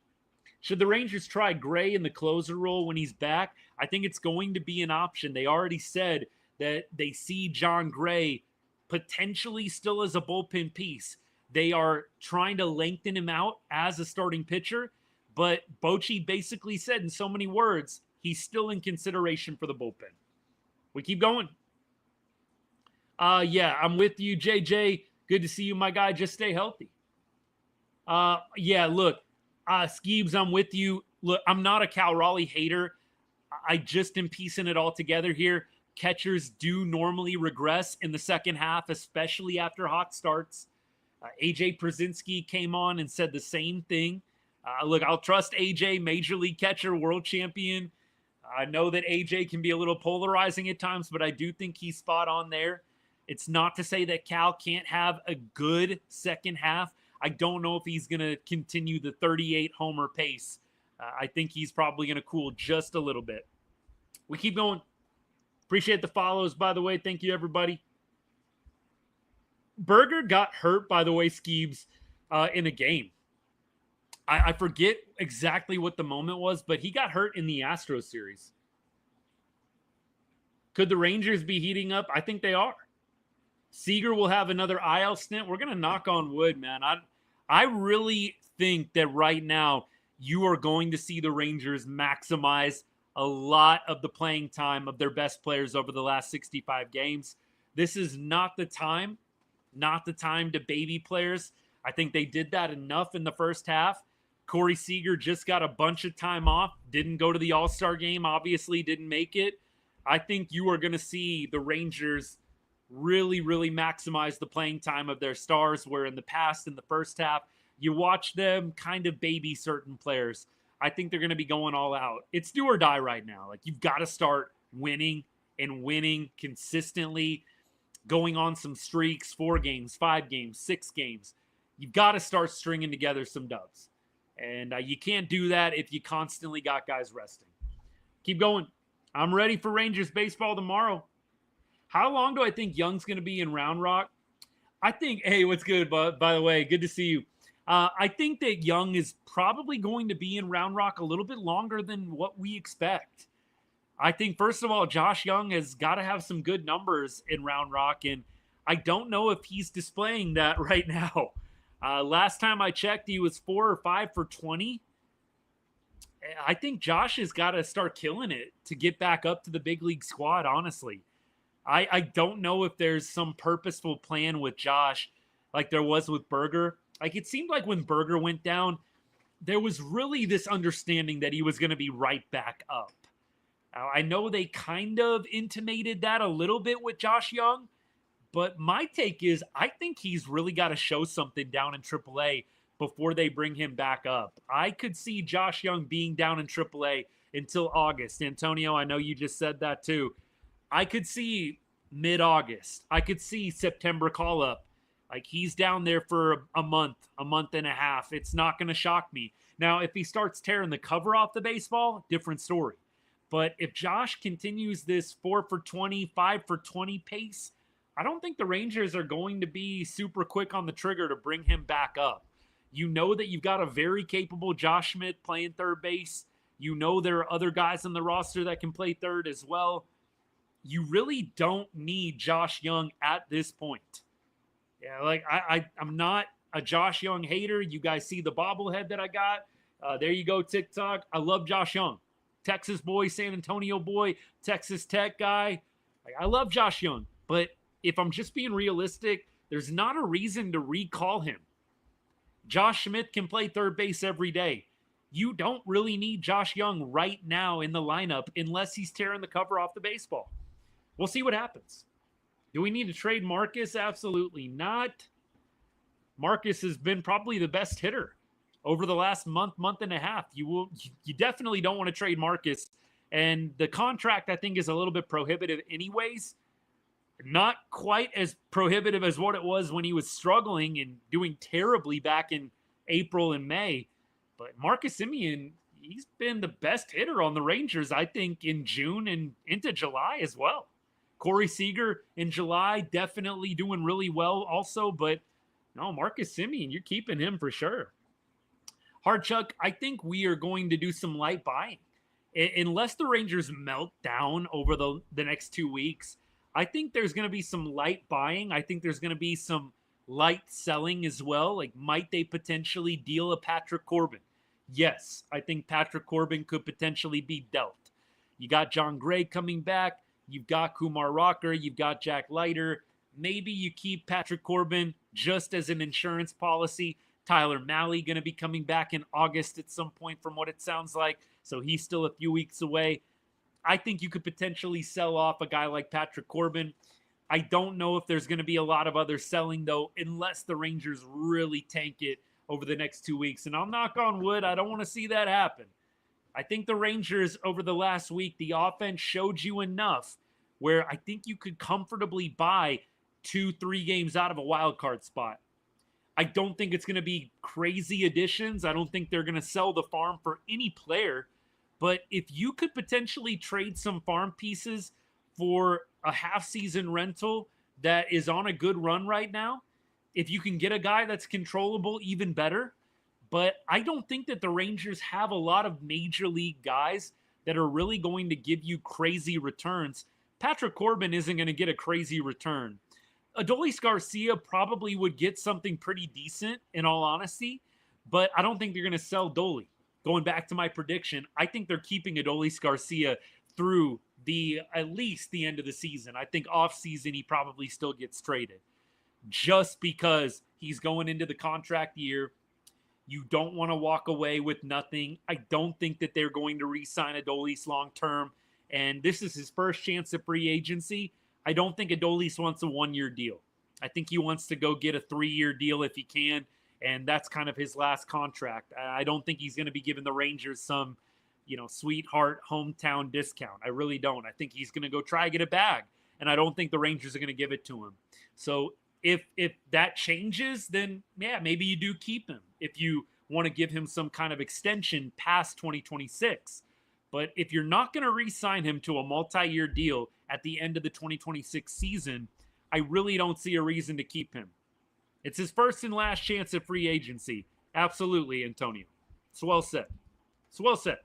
S2: Should the Rangers try Gray in the closer role when he's back? I think it's going to be an option. They already said that they see John Gray potentially still as a bullpen piece. They are trying to lengthen him out as a starting pitcher, but Bochy basically said in so many words, he's still in consideration for the bullpen. We keep going. Yeah, I'm with you, JJ. Good to see you, my guy. Just stay healthy. Yeah, look, Skeebs, I'm with you. Look, I'm not a Cal Raleigh hater. I just am piecing it all together here. Catchers do normally regress in the second half, especially after hot starts. AJ Przinsky came on and said the same thing. Look, I'll trust AJ, Major League catcher, world champion. I know that AJ can be a little polarizing at times, but I do think he's spot on there. It's not to say that Cal can't have a good second half. I don't know if he's going to continue the 38 homer pace. I think he's probably going to cool just a little bit. We keep going. Appreciate the follows, by the way. Thank you, everybody. Berger got hurt, by the way, Skeebs, in a game. I forget exactly what the moment was, but he got hurt in the Astros series. Could the Rangers be heating up? I think they are. Seager will have another IL stint. We're going to knock on wood, man. I really think that right now you are going to see the Rangers maximize a lot of the playing time of their best players over the last 65 games. This is not the time to baby players. I think they did that enough in the first half. Corey Seager just got a bunch of time off, didn't go to the All-Star game, obviously didn't make it. I think you are going to see the Rangers really, really maximize the playing time of their stars, where in the past, in the first half, you watch them kind of baby certain players. I think they're going to be going all out. It's do or die right now. Like, you've got to start winning and winning consistently, going on some streaks, 4 games, 5 games, 6 games. You've got to start stringing together some dubs. And you can't do that if you constantly got guys resting. Keep going. I'm ready for Rangers baseball tomorrow. How long do I think Young's going to be in Round Rock? I think, hey, what's good, bud? By the way, good to see you. I think that Young is probably going to be in Round Rock a little bit longer than what we expect. I think, first of all, Josh Young has got to have some good numbers in Round Rock, and I don't know if he's displaying that right now. Last time I checked, he was 4 or 5 for 20. I think Josh has got to start killing it to get back up to the big league squad, honestly. I don't know if there's some purposeful plan with Josh like there was with Berger. Like, it seemed like when Berger went down, there was really this understanding that he was going to be right back up. I know they kind of intimated that a little bit with Josh Young, but my take is I think he's really got to show something down in AAA before they bring him back up. I could see Josh Young being down in AAA until August. Antonio, I know you just said that too. I could see mid-August. I could see September call-up. Like, he's down there for a month and a half. It's not going to shock me. Now, if he starts tearing the cover off the baseball, different story. But if Josh continues this 4 for 20, 5 for 20 pace, I don't think the Rangers are going to be super quick on the trigger to bring him back up. You know that you've got a very capable Josh Schmidt playing third base. You know there are other guys on the roster that can play third as well. You really don't need Josh Young at this point. Yeah, like I'm not a Josh Young hater. You guys see the bobblehead that I got? There you go, TikTok. I love Josh Young. Texas boy, San Antonio boy, Texas Tech guy. Like, I love Josh Young. But if I'm just being realistic, there's not a reason to recall him. Josh Schmidt can play third base every day. You don't really need Josh Young right now in the lineup unless he's tearing the cover off the baseball. We'll see what happens. Do we need to trade Marcus? Absolutely not. Marcus has been probably the best hitter over the last month and a half. You definitely don't want to trade Marcus. And the contract, I think, is a little bit prohibitive anyways. Not quite as prohibitive as what it was when he was struggling and doing terribly back in April and May. But Marcus Semien, he's been the best hitter on the Rangers, I think, in June and into July as well. Corey Seager in July, definitely doing really well also. But no, Marcus Semien, you're keeping him for sure. Hardchuck, I think we are going to do some light buying. Unless the Rangers melt down over the next 2 weeks, I think there's going to be some light buying. I think there's going to be some light selling as well. Like, might they potentially deal a Patrick Corbin? Yes, I think Patrick Corbin could potentially be dealt. You got John Gray coming back. You've got Kumar Rocker. You've got Jack Leiter. Maybe you keep Patrick Corbin just as an insurance policy. Tyler Mahle going to be coming back in August at some point from what it sounds like. So he's still a few weeks away. I think you could potentially sell off a guy like Patrick Corbin. I don't know if there's going to be a lot of other selling, though, unless the Rangers really tank it over the next 2 weeks. And I'll knock on wood, I don't want to see that happen. I think the Rangers, over the last week, the offense showed you enough where I think you could comfortably buy 2-3 games out of a wild card spot. I don't think it's going to be crazy additions. I don't think they're going to sell the farm for any player. But if you could potentially trade some farm pieces for a half-season rental that is on a good run right now, if you can get a guy that's controllable, even better. But I don't think that the Rangers have a lot of major league guys that are really going to give you crazy returns. Patrick Corbin isn't going to get a crazy return. Adolis Garcia probably would get something pretty decent, in all honesty, but I don't think they're going to sell Dolly. Going back to my prediction, I think they're keeping Adolis Garcia through at least the end of the season. I think off-season he probably still gets traded just because he's going into the contract year. You don't want to walk away with nothing. I don't think that they're going to re-sign Adolis long-term, and this is his first chance at free agency. I don't think Adolis wants a 1-year deal. I think he wants to go get a 3-year deal if he can, and that's kind of his last contract. I don't think he's going to be giving the Rangers some, sweetheart hometown discount. I really don't. I think he's going to go try to get a bag, and I don't think the Rangers are going to give it to him. So if that changes, then, yeah, maybe you do keep him if you want to give him some kind of extension past 2026. But if you're not going to re-sign him to a multi-year deal at the end of the 2026 season, I really don't see a reason to keep him. It's his first and last chance at free agency. Absolutely, Antonio. It's well said. It's well said.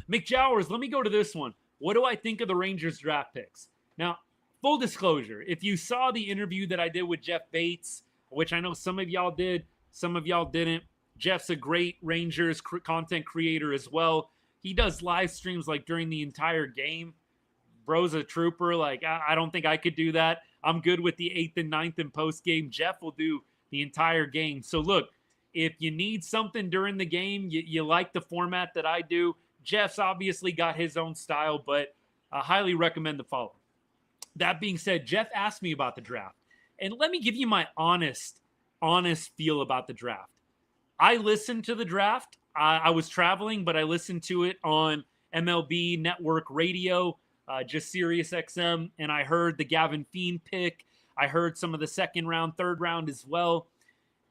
S2: McJowers, let me go to this one. What do I think of the Rangers draft picks? Now, full disclosure, if you saw the interview that I did with Jeff Bates, which I know some of y'all did, Some of y'all didn't. Jeff's a great Rangers content creator as well. He does live streams like during the entire game. Bro's a trooper. Like, I don't think I could do that. I'm good with the 8th and 9th and post game. Jeff will do the entire game. So look, if you need something during the game, you like the format that I do, Jeff's obviously got his own style, but I highly recommend the follow. That being said, Jeff asked me about the draft. And let me give you my honest feel about the draft. I listened to the draft. I was traveling, but I listened to it on MLB Network Radio, just Sirius XM, and I heard the Gavin Fiend pick. I heard some of the second round, third round as well.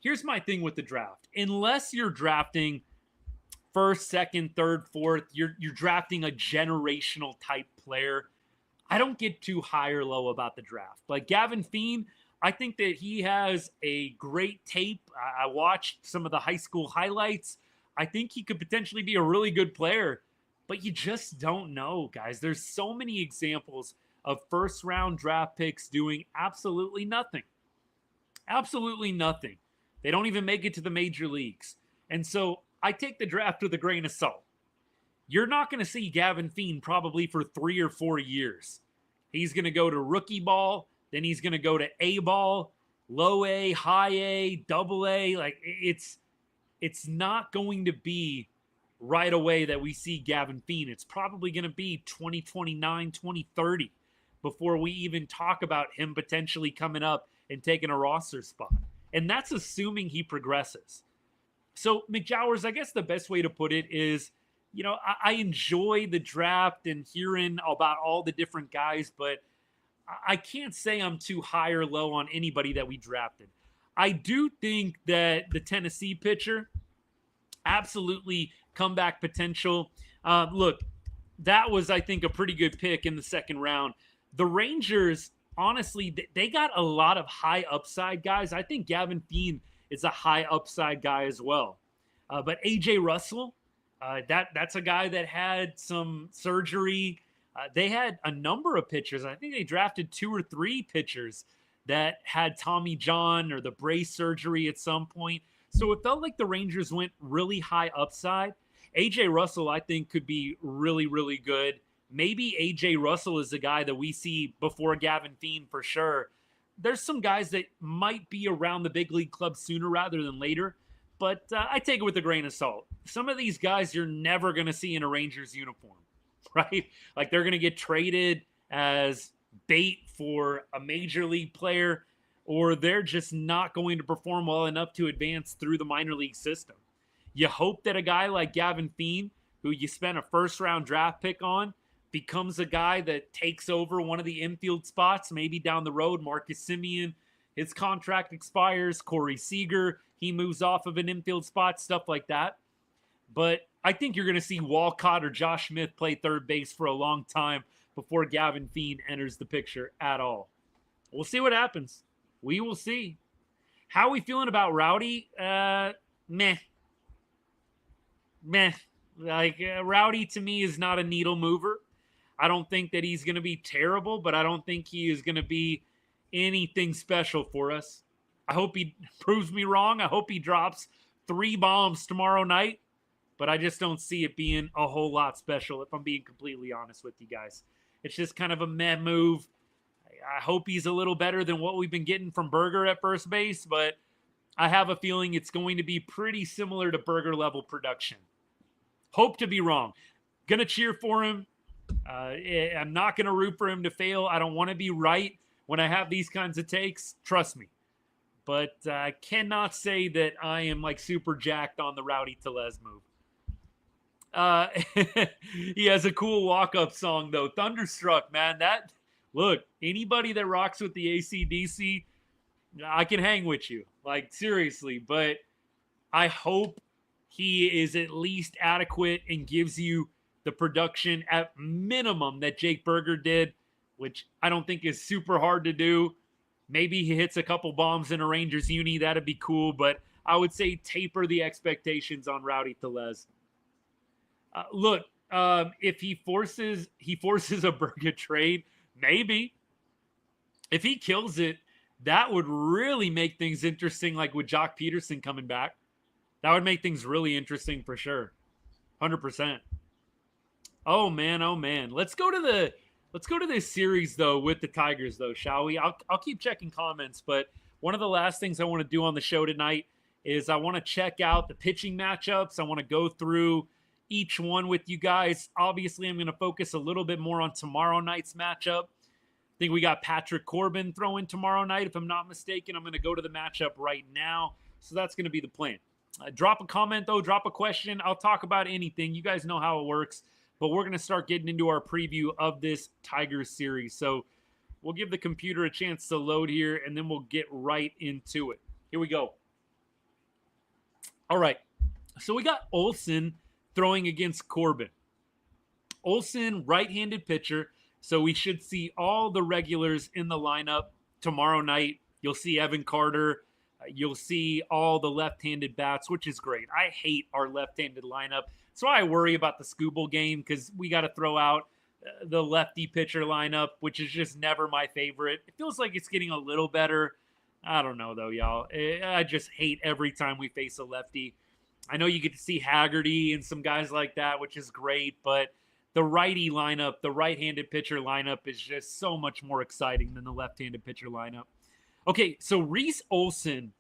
S2: Here's my thing with the draft. Unless you're drafting first, second, third, fourth, you're drafting a generational type player, I don't get too high or low about the draft. Like Gavin Fiend, I think that he has a great tape. I watched some of the high school highlights. I think he could potentially be a really good player, but you just don't know, guys. There's so many examples of first round draft picks doing absolutely nothing. Absolutely nothing. They don't even make it to the major leagues. And so I take the draft with a grain of salt. You're not going to see Gavin Fiend probably for 3 or 4 years. He's going to go to rookie ball. Then he's going to go to A ball, low A, high A, double A. Like it's not going to be right away that we see Gavin Fiend. It's probably going to be 2029, 2030 before we even talk about him potentially coming up and taking a roster spot. And that's assuming he progresses. So McJowers, I guess the best way to put it is, you know, I enjoy the draft and hearing about all the different guys, but I can't say I'm too high or low on anybody that we drafted. I do think that the Tennessee pitcher, absolutely comeback potential. Look, that was, I think, a pretty good pick in the second round. The Rangers, honestly, they got a lot of high upside guys. I think Gavin Fiend is a high upside guy as well. But A.J. Russell, that's a guy that had some surgery. They had a number of pitchers. I think they drafted 2 or 3 pitchers that had Tommy John or the brace surgery at some point. So it felt like the Rangers went really high upside. A.J. Russell, I think, could be really, really good. Maybe A.J. Russell is the guy that we see before Gavin Fiend for sure. There's some guys that might be around the big league club sooner rather than later, but I take it with a grain of salt. Some of these guys you're never going to see in a Rangers uniform, right? Like they're going to get traded as bait for a major league player, or they're just not going to perform well enough to advance through the minor league system. You hope that a guy like Gavin Fiend, who you spent a first-round draft pick on, becomes a guy that takes over one of the infield spots, maybe down the road. Marcus Semien, his contract expires. Corey Seager, he moves off of an infield spot, stuff like that. But I think you're going to see Walcott or Josh Smith play third base for a long time before Gavin Fiend enters the picture at all. We'll see what happens. We will see. How are we feeling about Rowdy? Meh. Like, Rowdy to me is not a needle mover. I don't think that he's going to be terrible, but I don't think he is going to be anything special for us. I hope he proves me wrong. I hope he drops 3 bombs tomorrow night, but I just don't see it being a whole lot special, if I'm being completely honest with you guys. It's just kind of a meh move. I hope he's a little better than what we've been getting from Berger at first base, but I have a feeling it's going to be pretty similar to Berger level production. Hope to be wrong. Gonna cheer for him. I'm not going to root for him to fail. I don't want to be right when I have these kinds of takes. Trust me. But I cannot say that I am like super jacked on the Rowdy Tellez move. He has a cool walk-up song, though. Thunderstruck, man. Look, anybody that rocks with the AC/DC, I can hang with you. Like, seriously. But I hope he is at least adequate and gives you the production at minimum that Jake Berger did, which I don't think is super hard to do. Maybe he hits a couple bombs in a Rangers uni. That'd be cool. But I would say taper the expectations on Rowdy Tellez. Look, if he forces a Berger trade, maybe. If he kills it, That would really make things interesting, like with Jock Peterson coming back. That would make things really interesting for sure. 100%. Oh man, oh man. Let's go to this series though with the Tigers though, shall we? I'll keep checking comments, but one of the last things I want to do on the show tonight is I want to check out the pitching matchups. I want to go through each one with you guys. Obviously, I'm going to focus a little bit more on tomorrow night's matchup. I think we got Patrick Corbin throwing tomorrow night, if I'm not mistaken. I'm going to go to the matchup right now. So that's going to be the plan. Drop a comment, though. Drop a question. I'll talk about anything. You guys know how it works. But we're going to start getting into our preview of this Tigers series. So we'll give the computer a chance to load here, and then we'll get right into it. Here we go. All right. So we got Olsen throwing against Corbin. Olsen, right-handed pitcher. So we should see all the regulars in the lineup tomorrow night. You'll see Evan Carter. You'll see all the left-handed bats, which is great. I hate our left-handed lineup. That's why I worry about the Scooble game, because we got to throw out the lefty pitcher lineup, which is just never my favorite. It feels like it's getting a little better. I don't know, though, y'all. I just hate every time we face a lefty. I know you get to see Haggerty and some guys like that, which is great, but the righty lineup, the right-handed pitcher lineup is just so much more exciting than the left-handed pitcher lineup. Okay, so Reese Olson,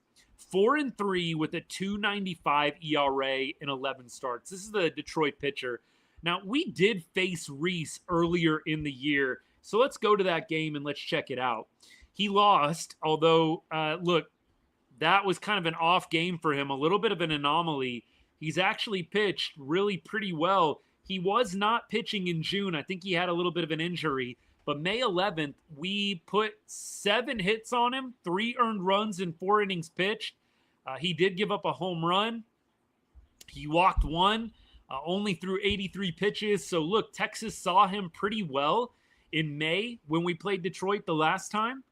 S2: 4-3 with a 2.95 ERA in 11 starts. This is the Detroit pitcher. Now, we did face Reese earlier in the year, so let's go to that game and let's check it out. He lost, although, look, that was kind of an off game for him, a little bit of an anomaly. He's actually pitched really pretty well. He was not pitching in June. I think he had a little bit of an injury. But May 11th, we put 7 hits on him, 3 earned runs in 4 innings pitched. He did give up a home run. He walked 1, only threw 83 pitches. So, look, Texas saw him pretty well in May when we played Detroit the last time.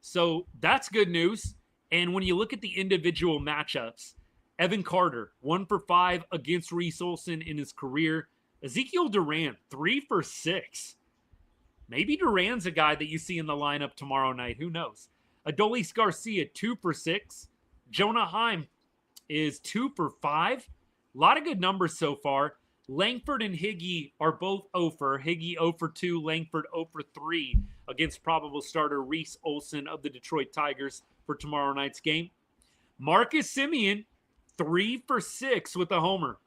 S2: So that's good news. And when you look at the individual matchups, Evan Carter, 1 for 5 against Reese Olson in his career. Ezekiel Duran, 3 for 6. Maybe Duran's a guy that you see in the lineup tomorrow night. Who knows? Adolis Garcia, 2 for 6. Jonah Heim is 2 for 5. A lot of good numbers so far. Langford and Higgy are both 0 for. Higgy 0 for 2, Langford 0 for 3 against probable starter Reese Olson of the Detroit Tigers for tomorrow night's game. Marcus Semien, 3 for 6 with a homer.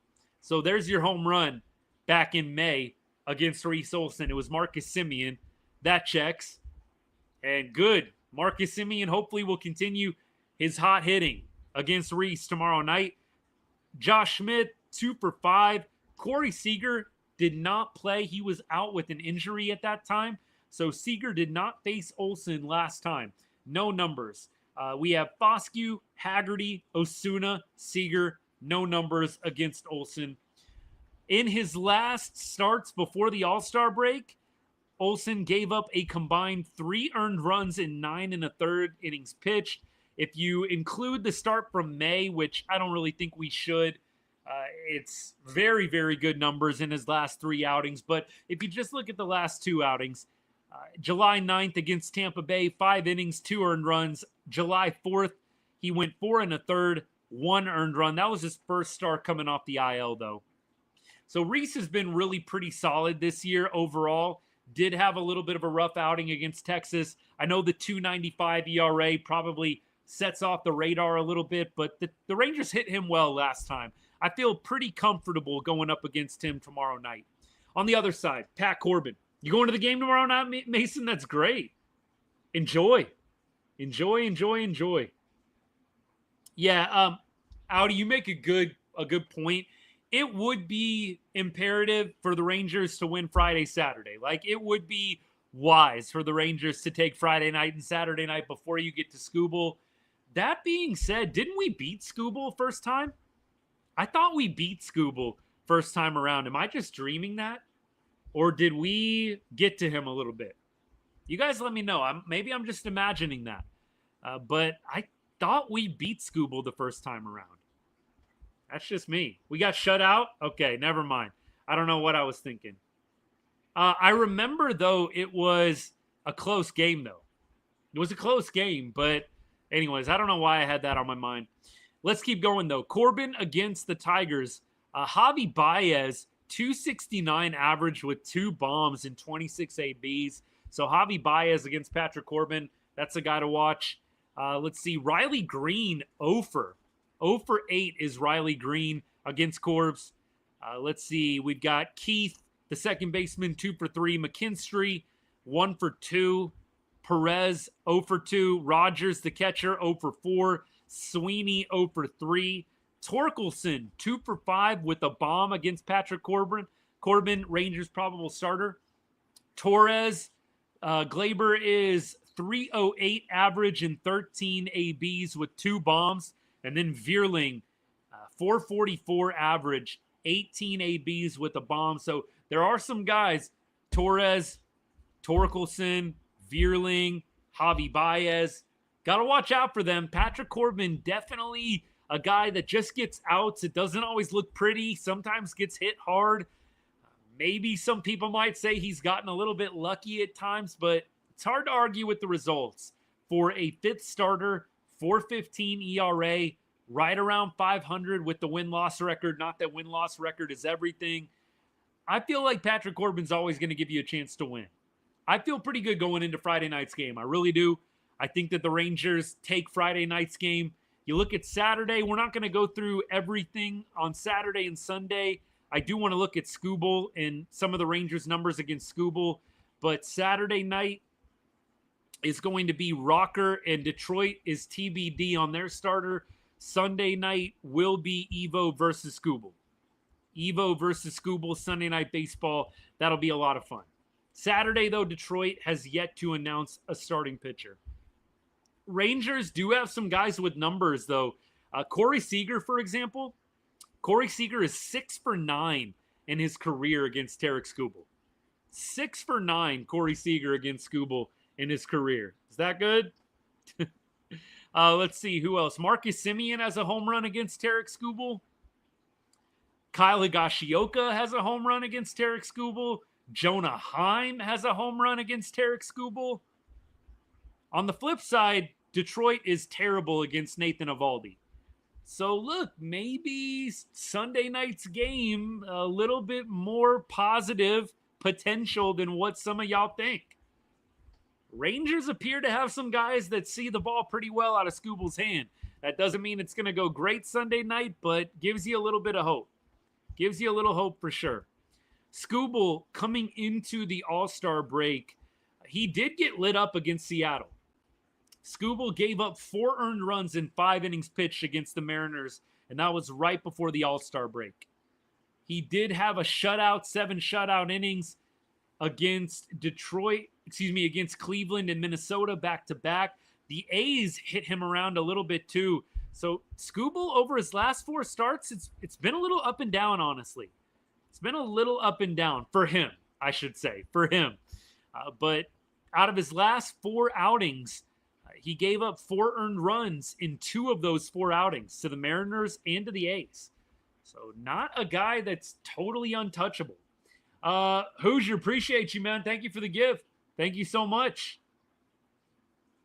S2: So there's your home run back in May against Reese Olson. It was Marcus Semien. That checks. And good. Marcus Semien hopefully will continue his hot hitting against Reese tomorrow night. Josh Smith, 2 for 5. Corey Seager did not play. He was out with an injury at that time. So Seager did not face Olson last time. No numbers. We have Foscue, Haggerty, Osuna, Seager. No numbers against Olson. In his last starts before the All-Star break, Olson gave up a combined 3 earned runs in 9 1/3 innings pitched. If you include the start from May, which I don't really think we should, it's very, very good numbers in his last 3 outings. But if you just look at the last 2 outings, July 9th against Tampa Bay, 5 innings, 2 earned runs. July 4th, he went 4 1/3, 1 earned run. That was his first start coming off the IL, though. So Reese has been really pretty solid this year overall. Did have a little bit of a rough outing against Texas. I know the 2.95 ERA probably sets off the radar a little bit, but the Rangers hit him well last time. I feel pretty comfortable going up against him tomorrow night. On the other side, Pat Corbin. You going to the game tomorrow night, Mason? That's great. Enjoy. Enjoy. Yeah, Audi, you make a good point. It would be imperative for the Rangers to win Friday, Saturday. Like, it would be wise for the Rangers to take Friday night and Saturday night before you get to Scooble. That being said, didn't we beat Scooble first time? I thought we beat Scooble first time around. Am I just dreaming that? Or did we get to him a little bit? You guys let me know. Maybe I'm just imagining that. But I thought we beat Scooble the first time around. That's just me. We got shut out? Okay, never mind. I don't know what I was thinking. I remember, though, it was a close game, though. It was a close game, but anyways, I don't know why I had that on my mind. Let's keep going, though. Corbin against the Tigers. Javi Baez, 269 average with 2 bombs and 26 ABs. So Javi Baez against Patrick Corbin, that's a guy to watch. Let's see, Riley Green, 0 for 8 is Riley Green against Corbs. Let's see, we've got Keith, the second baseman, 2 for 3. McKinstry, 1 for 2. Perez, 0 for 2. Rogers, the catcher, 0 for 4. Sweeney, 0 for 3. Torkelson, 2 for 5 with a bomb against Patrick Corbin. Rangers probable starter. Torres, Glaber is 308 average and 13 ABs with 2 bombs. And then Vierling, 444 average, 18 ABs with a bomb. So there are some guys, Torres, Torkelson, Vierling, Javi Baez. Got to watch out for them. Patrick Corbin, definitely a guy that just gets outs. It doesn't always look pretty. Sometimes gets hit hard. Maybe some people might say he's gotten a little bit lucky at times, but it's hard to argue with the results. For a 5th starter, 4.15 ERA, right around 500 with the win-loss record. Not that win-loss record is everything. I feel like Patrick Corbin's always going to give you a chance to win. I feel pretty good going into Friday night's game. I really do. I think that the Rangers take Friday night's game. You look at Saturday. We're not going to go through everything on Saturday and Sunday. I do want to look at Skubal and some of the Rangers' numbers against Skubal. But Saturday night is going to be Rocker, and Detroit is TBD on their starter. Sunday night will be Evo versus Skubal. Evo versus Skubal, Sunday Night Baseball. That'll be a lot of fun. Saturday, though, Detroit has yet to announce a starting pitcher. Rangers do have some guys with numbers, though. Corey Seager, for example. Corey Seager is 6 for 9 in his career against Tarek Skubal. 6 for 9, Corey Seager against Skubal in his career. Is that good? Let's see, who else? Marcus Semien has a home run against Tarek Skubal. Kyle Higashioka has a home run against Tarek Skubal. Jonah Heim has a home run against Tarek Skubal. On the flip side, Detroit is terrible against Nathan Eovaldi. So look, maybe Sunday night's game a little bit more positive potential than what some of y'all think. Rangers appear to have some guys that see the ball pretty well out of Skubal's hand. That doesn't mean it's going to go great Sunday night, but gives you a little bit of hope. Gives you a little hope for sure. Skubal, coming into the All-Star break, he did get lit up against Seattle. Skubal gave up 4 earned runs in 5 innings pitched against the Mariners, and that was right before the All-Star break. He did have a shutout, 7 shutout innings against against Cleveland and Minnesota back-to-back. The A's hit him around a little bit too. So Skubal, over his last 4 starts, it's been a little up and down, honestly. It's been a little up and down for him, I should say, for him. But out of his last 4 outings, he gave up 4 earned runs in 2 of those 4 outings to the Mariners and to the A's. So not a guy that's totally untouchable. Hoosier, appreciate you, man. Thank you for the gift. Thank you so much.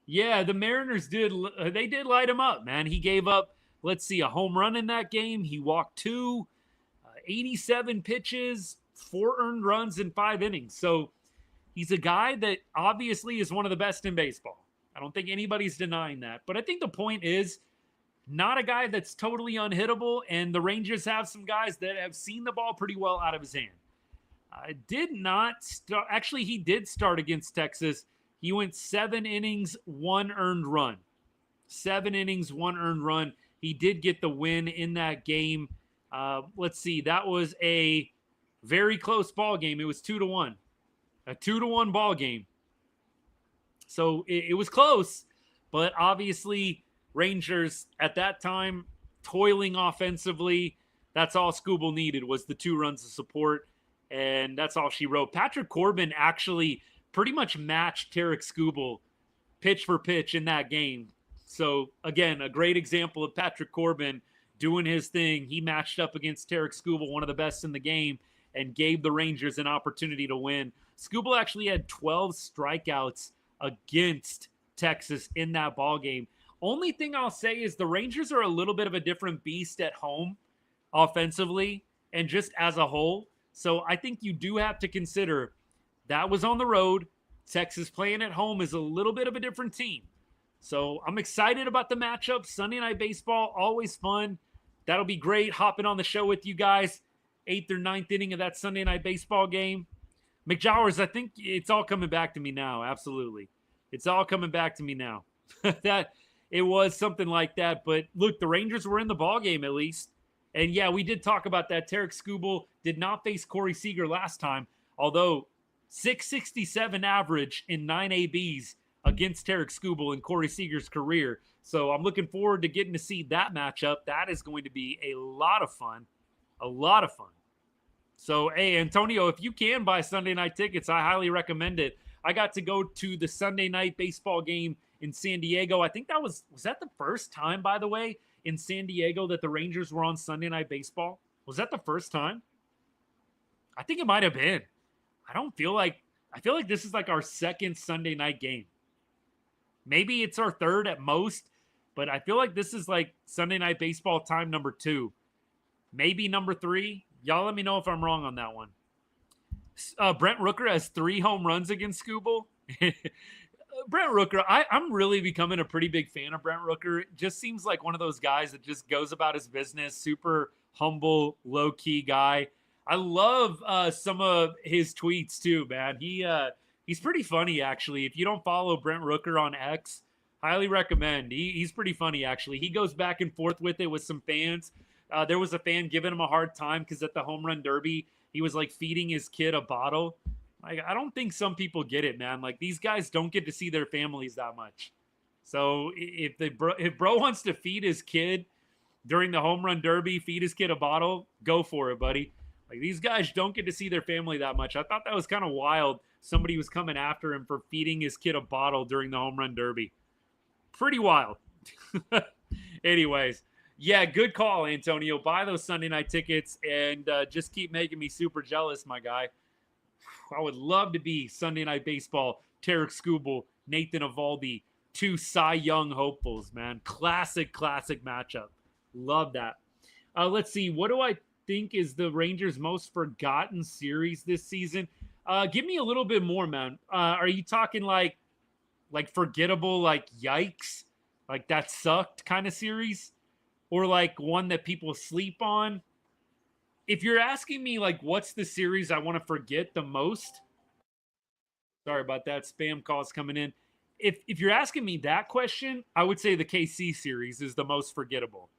S2: Yeah, the Mariners did light him up, man. He gave up, let's see, a home run in that game. He walked 2, 87 pitches, 4 earned runs in 5 innings. So he's a guy that obviously is one of the best in baseball. I don't think anybody's denying that. But I think the point is, not a guy that's totally unhittable, and the Rangers have some guys that have seen the ball pretty well out of his hand. Did not start. Actually, he did start against Texas. He went 7 innings, 1 earned run. 7 innings, 1 earned run. He did get the win in that game. Let's see. That was a very close ball game. It was 2-1. A 2-1 ball game. So it was close, but obviously Rangers at that time toiling offensively. That's all Skubal needed was the 2 runs of support, and that's all she wrote. Patrick Corbin actually pretty much matched Tarek Skubal pitch for pitch in that game. So, again, a great example of Patrick Corbin doing his thing. He matched up against Tarek Skubal, one of the best in the game, and gave the Rangers an opportunity to win. Skubal actually had 12 strikeouts against Texas in that ball game. Only thing I'll say is the Rangers are a little bit of a different beast at home offensively and just as a whole. So I think you do have to consider that was on the road. Texas playing at home is a little bit of a different team. So I'm excited about the matchup. Sunday Night Baseball, always fun. That'll be great hopping on the show with you guys. 8th or 9th inning of that Sunday Night Baseball game. McJowers, I think it's all coming back to me now. Absolutely. It's all coming back to me now. That it was something like that. But look, the Rangers were in the ball game at least. And yeah, we did talk about that. Tarek Skubal did not face Corey Seager last time, although 667 average in 9 ABs against Tarek Skubal in Corey Seager's career. So I'm looking forward to getting to see that matchup. That is going to be a lot of fun. A lot of fun. So, hey, Antonio, if you can buy Sunday night tickets, I highly recommend it. I got to go to the Sunday night baseball game in San Diego. I think was that the first time, by the way, in San Diego that the Rangers were on Sunday night baseball? Was that the first time? I think it might have been. I feel like this is like our second Sunday night game. Maybe it's our third at most, but I feel like this is like Sunday night baseball time number 2. Maybe number 3. Y'all let me know if I'm wrong on that one. Brent Rooker has 3 home runs against Skubal. Brent Rooker, I'm really becoming a pretty big fan of Brent Rooker. It just seems like one of those guys that just goes about his business, super humble, low-key guy. I love some of his tweets too, man. He's pretty funny, actually. If you don't follow Brent Rooker on X, highly recommend. He's pretty funny, actually. He goes back and forth with it with some fans. There was a fan giving him a hard time because at the home run derby, he was like feeding his kid a bottle. Like, I don't think some people get it, man. Like, these guys don't get to see their families that much. So if bro wants to feed his kid during the home run derby, feed his kid a bottle, go for it, buddy. Like, these guys don't get to see their family that much. I thought that was kind of wild. Somebody was coming after him for feeding his kid a bottle during the home run derby. Pretty wild. Anyways, yeah, good call, Antonio. Buy those Sunday night tickets and just keep making me super jealous, my guy. I would love to be Sunday night baseball. Tarek Skubal, Nathan Eovaldi, 2 Cy Young hopefuls, man. Classic matchup. Love that. Let's see. What do I think is the Rangers' most forgotten series this season? Give me a little bit more, man. Are you talking like forgettable, like yikes, like that sucked kind of series, or like one that people sleep on? If you're asking me like what's the series I want to forget the most, sorry about that, spam calls coming in. If you're asking me that question, I would say the KC series is the most forgettable.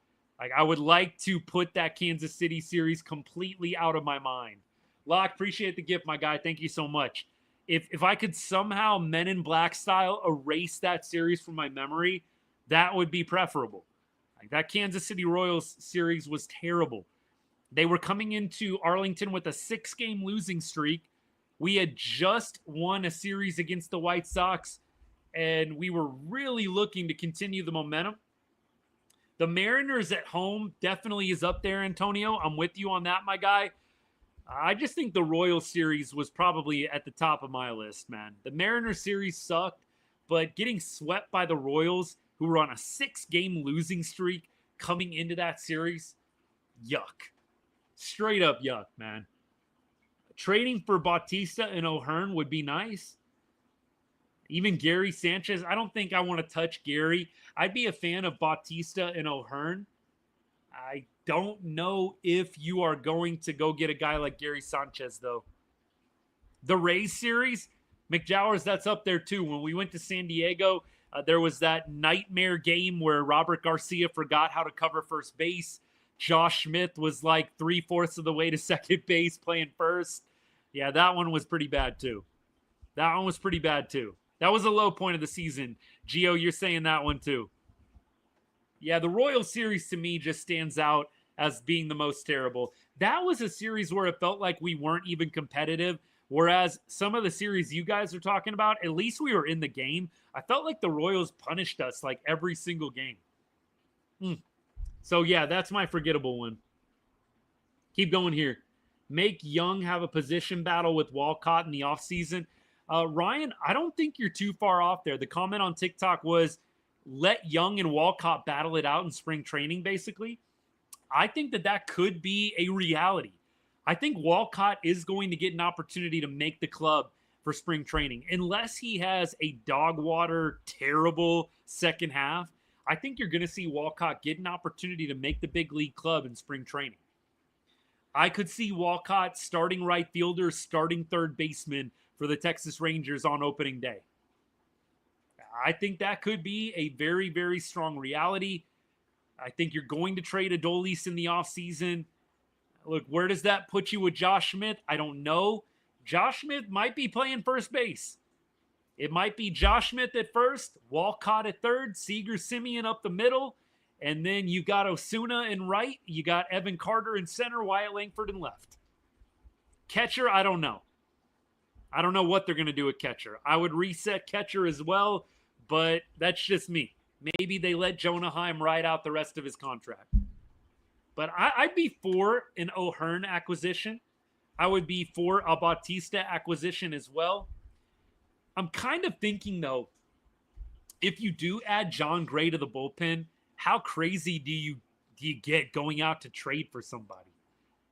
S2: Like, I would like to put that Kansas City series completely out of my mind. Locke, appreciate the gift, my guy. Thank you so much. If I could somehow Men in Black style erase that series from my memory, that would be preferable. Like, that Kansas City Royals series was terrible. They were coming into Arlington with a 6-game losing streak. We had just won a series against the White Sox, and we were really looking to continue the momentum. The Mariners at home definitely is up there, Antonio. I'm with you on that, my guy. I just think the Royals series was probably at the top of my list, man. The Mariners series sucked, but getting swept by the Royals, who were on a 6-game losing streak coming into that series, yuck. Straight up yuck, man. Trading for Bautista and O'Hearn would be nice. Even Gary Sanchez. I don't think I want to touch Gary. I'd be a fan of Bautista and O'Hearn. I don't know if you are going to go get a guy like Gary Sanchez, though. The Rays series, McJowers, that's up there, too. When we went to San Diego, there was that nightmare game where Robert Garcia forgot how to cover first base. Josh Smith was like 3/4 of the way to second base playing first. Yeah, that one was pretty bad, too. That was a low point of the season. Gio, you're saying that one, too. Yeah, the Royals series to me just stands out as being the most terrible. That was a series where it felt like we weren't even competitive, whereas some of the series you guys are talking about, at least we were in the game. I felt like the Royals punished us like every single game. So, yeah, that's my forgettable one. Keep going here. Make Young have a position battle with Walcott in the offseason. Ryan, I don't think you're too far off there. The comment on TikTok was, let Young and Walcott battle it out in spring training, basically. I think that could be a reality. I think Walcott is going to get an opportunity to make the club for spring training. Unless he has a dog water, terrible second half, I think you're going to see Walcott get an opportunity to make the big league club in spring training. I could see Walcott starting right fielder, starting third baseman for the Texas Rangers on opening day. I think that could be a very, very strong reality. I think you're going to trade Adolis in the offseason. Look, where does that put you with Josh Smith? I don't know. Josh Smith might be playing first base. It might be Josh Smith at first, Walcott at third, Seager Simeon up the middle, and then you got Osuna in right. You got Evan Carter in center, Wyatt Langford in left. Catcher, I don't know. I don't know what they're going to do at catcher. I would reset catcher as well, but that's just me. Maybe they let Jonah Heim ride out the rest of his contract. But I'd be for an O'Hearn acquisition. I would be for a Bautista acquisition as well. I'm kind of thinking, though, if you do add John Gray to the bullpen, how crazy do you get going out to trade for somebody?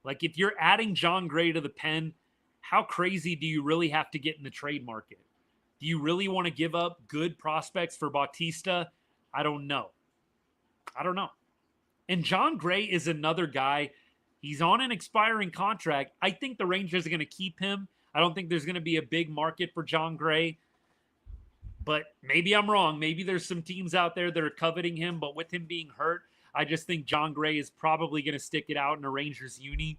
S2: Like, if you're adding John Gray to the pen, how crazy do you really have to get in the trade market? Do you really want to give up good prospects for Bautista? I don't know. And John Gray is another guy. He's on an expiring contract. I think the Rangers are going to keep him. I don't think there's going to be a big market for John Gray. But maybe I'm wrong. Maybe there's some teams out there that are coveting him. But with him being hurt, I just think John Gray is probably going to stick it out in a Rangers uni.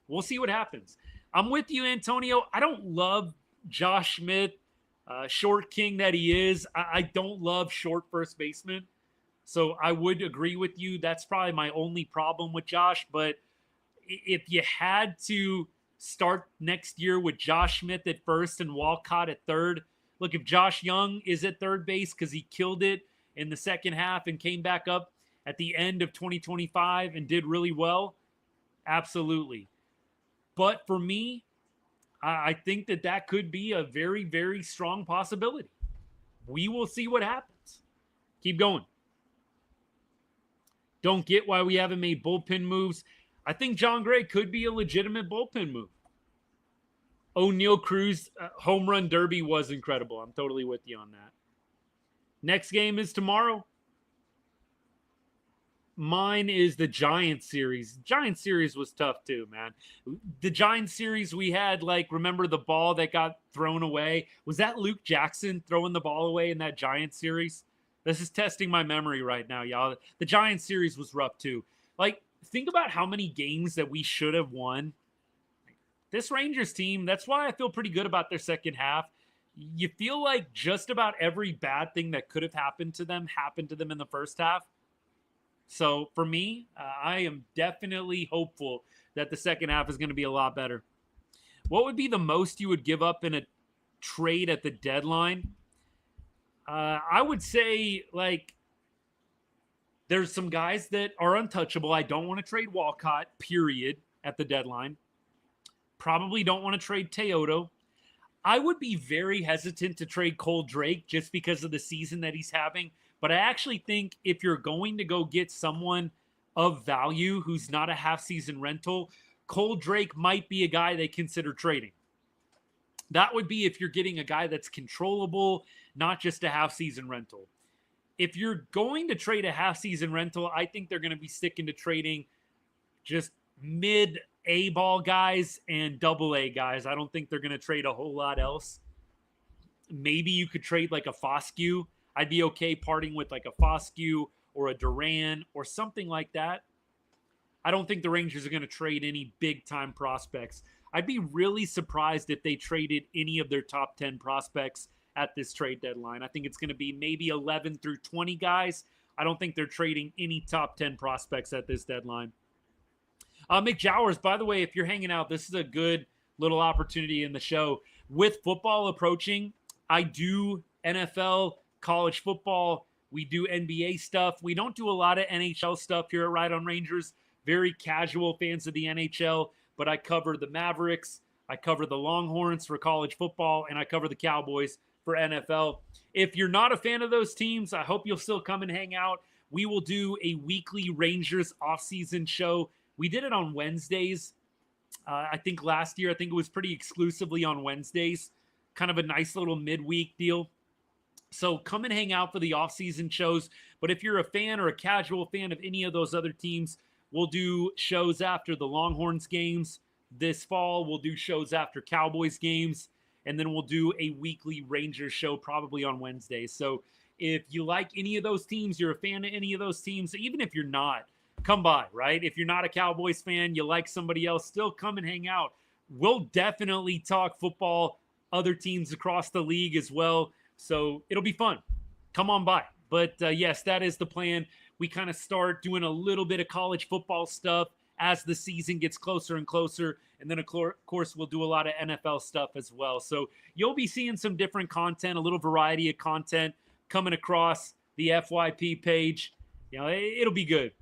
S2: We'll see what happens. I'm with you, Antonio. I don't love Josh Smith, short king that he is. I don't love short first baseman. So I would agree with you. That's probably my only problem with Josh. But if you had to start next year with Josh Smith at first and Walcott at third, look, if Josh Young is at third base because he killed it in the second half and came back up at the end of 2025 and did really well, absolutely. But for me, I think that could be a very, very strong possibility. We will see what happens. Keep going. Don't get why we haven't made bullpen moves. I think John Gray could be a legitimate bullpen move. O'Neal Cruz home run derby was incredible. I'm totally with you on that. Next game is tomorrow. Mine is the Giants series. Giants series was tough too, man. The Giants series we had, like, remember the ball that got thrown away? Was that Luke Jackson throwing the ball away in that Giants series? This is testing my memory right now, y'all. The Giants series was rough too. Like, think about how many games that we should have won. This Rangers team, that's why I feel pretty good about their second half. You feel like just about every bad thing that could have happened to them in the first half. So for me, I am definitely hopeful that the second half is going to be a lot better. What would be the most you would give up in a trade at the deadline? I would say, like, there's some guys that are untouchable. I don't want to trade Walcott, period, at the deadline. Probably don't want to trade Teodo. I would be very hesitant to trade Cole Drake just because of the season that he's having. But I actually think if you're going to go get someone of value who's not a half-season rental, Cole Drake might be a guy they consider trading. That would be if you're getting a guy that's controllable, not just a half-season rental. If you're going to trade a half-season rental, I think they're going to be sticking to trading just mid-A ball guys and double-A guys. I don't think they're going to trade a whole lot else. Maybe you could trade like a Foscue. I'd be okay parting with like a Foscue or a Duran or something like that. I don't think the Rangers are going to trade any big-time prospects. I'd be really surprised if they traded any of their top 10 prospects at this trade deadline. I think it's going to be maybe 11 through 20 guys. I don't think they're trading any top 10 prospects at this deadline. Mick Jowers, by the way, if you're hanging out, this is a good little opportunity in the show. With football approaching, I do NFL, college football. We do NBA stuff. We don't do a lot of NHL stuff here at Right on Rangers. Very casual fans of the NHL, but I cover the Mavericks. I cover the Longhorns for college football, and I cover the Cowboys for NFL. If you're not a fan of those teams, I hope you'll still come and hang out. We will do a weekly Rangers offseason show. We did it on Wednesdays. I think last year, it was pretty exclusively on Wednesdays. Kind of a nice little midweek deal. So come and hang out for the offseason shows. But if you're a fan or a casual fan of any of those other teams, we'll do shows after the Longhorns games. This fall, we'll do shows after Cowboys games. And then we'll do a weekly Rangers show probably on Wednesdays. So if you like any of those teams, you're a fan of any of those teams, even if you're not, come by, right? If you're not a Cowboys fan, you like somebody else, still come and hang out. We'll definitely talk football, other teams across the league as well. So it'll be fun. Come on by. But yes, that is the plan. We kind of start doing a little bit of college football stuff as the season gets closer and closer. And then, of course, we'll do a lot of NFL stuff as well. So you'll be seeing some different content, a little variety of content coming across the FYP page. It'll be good.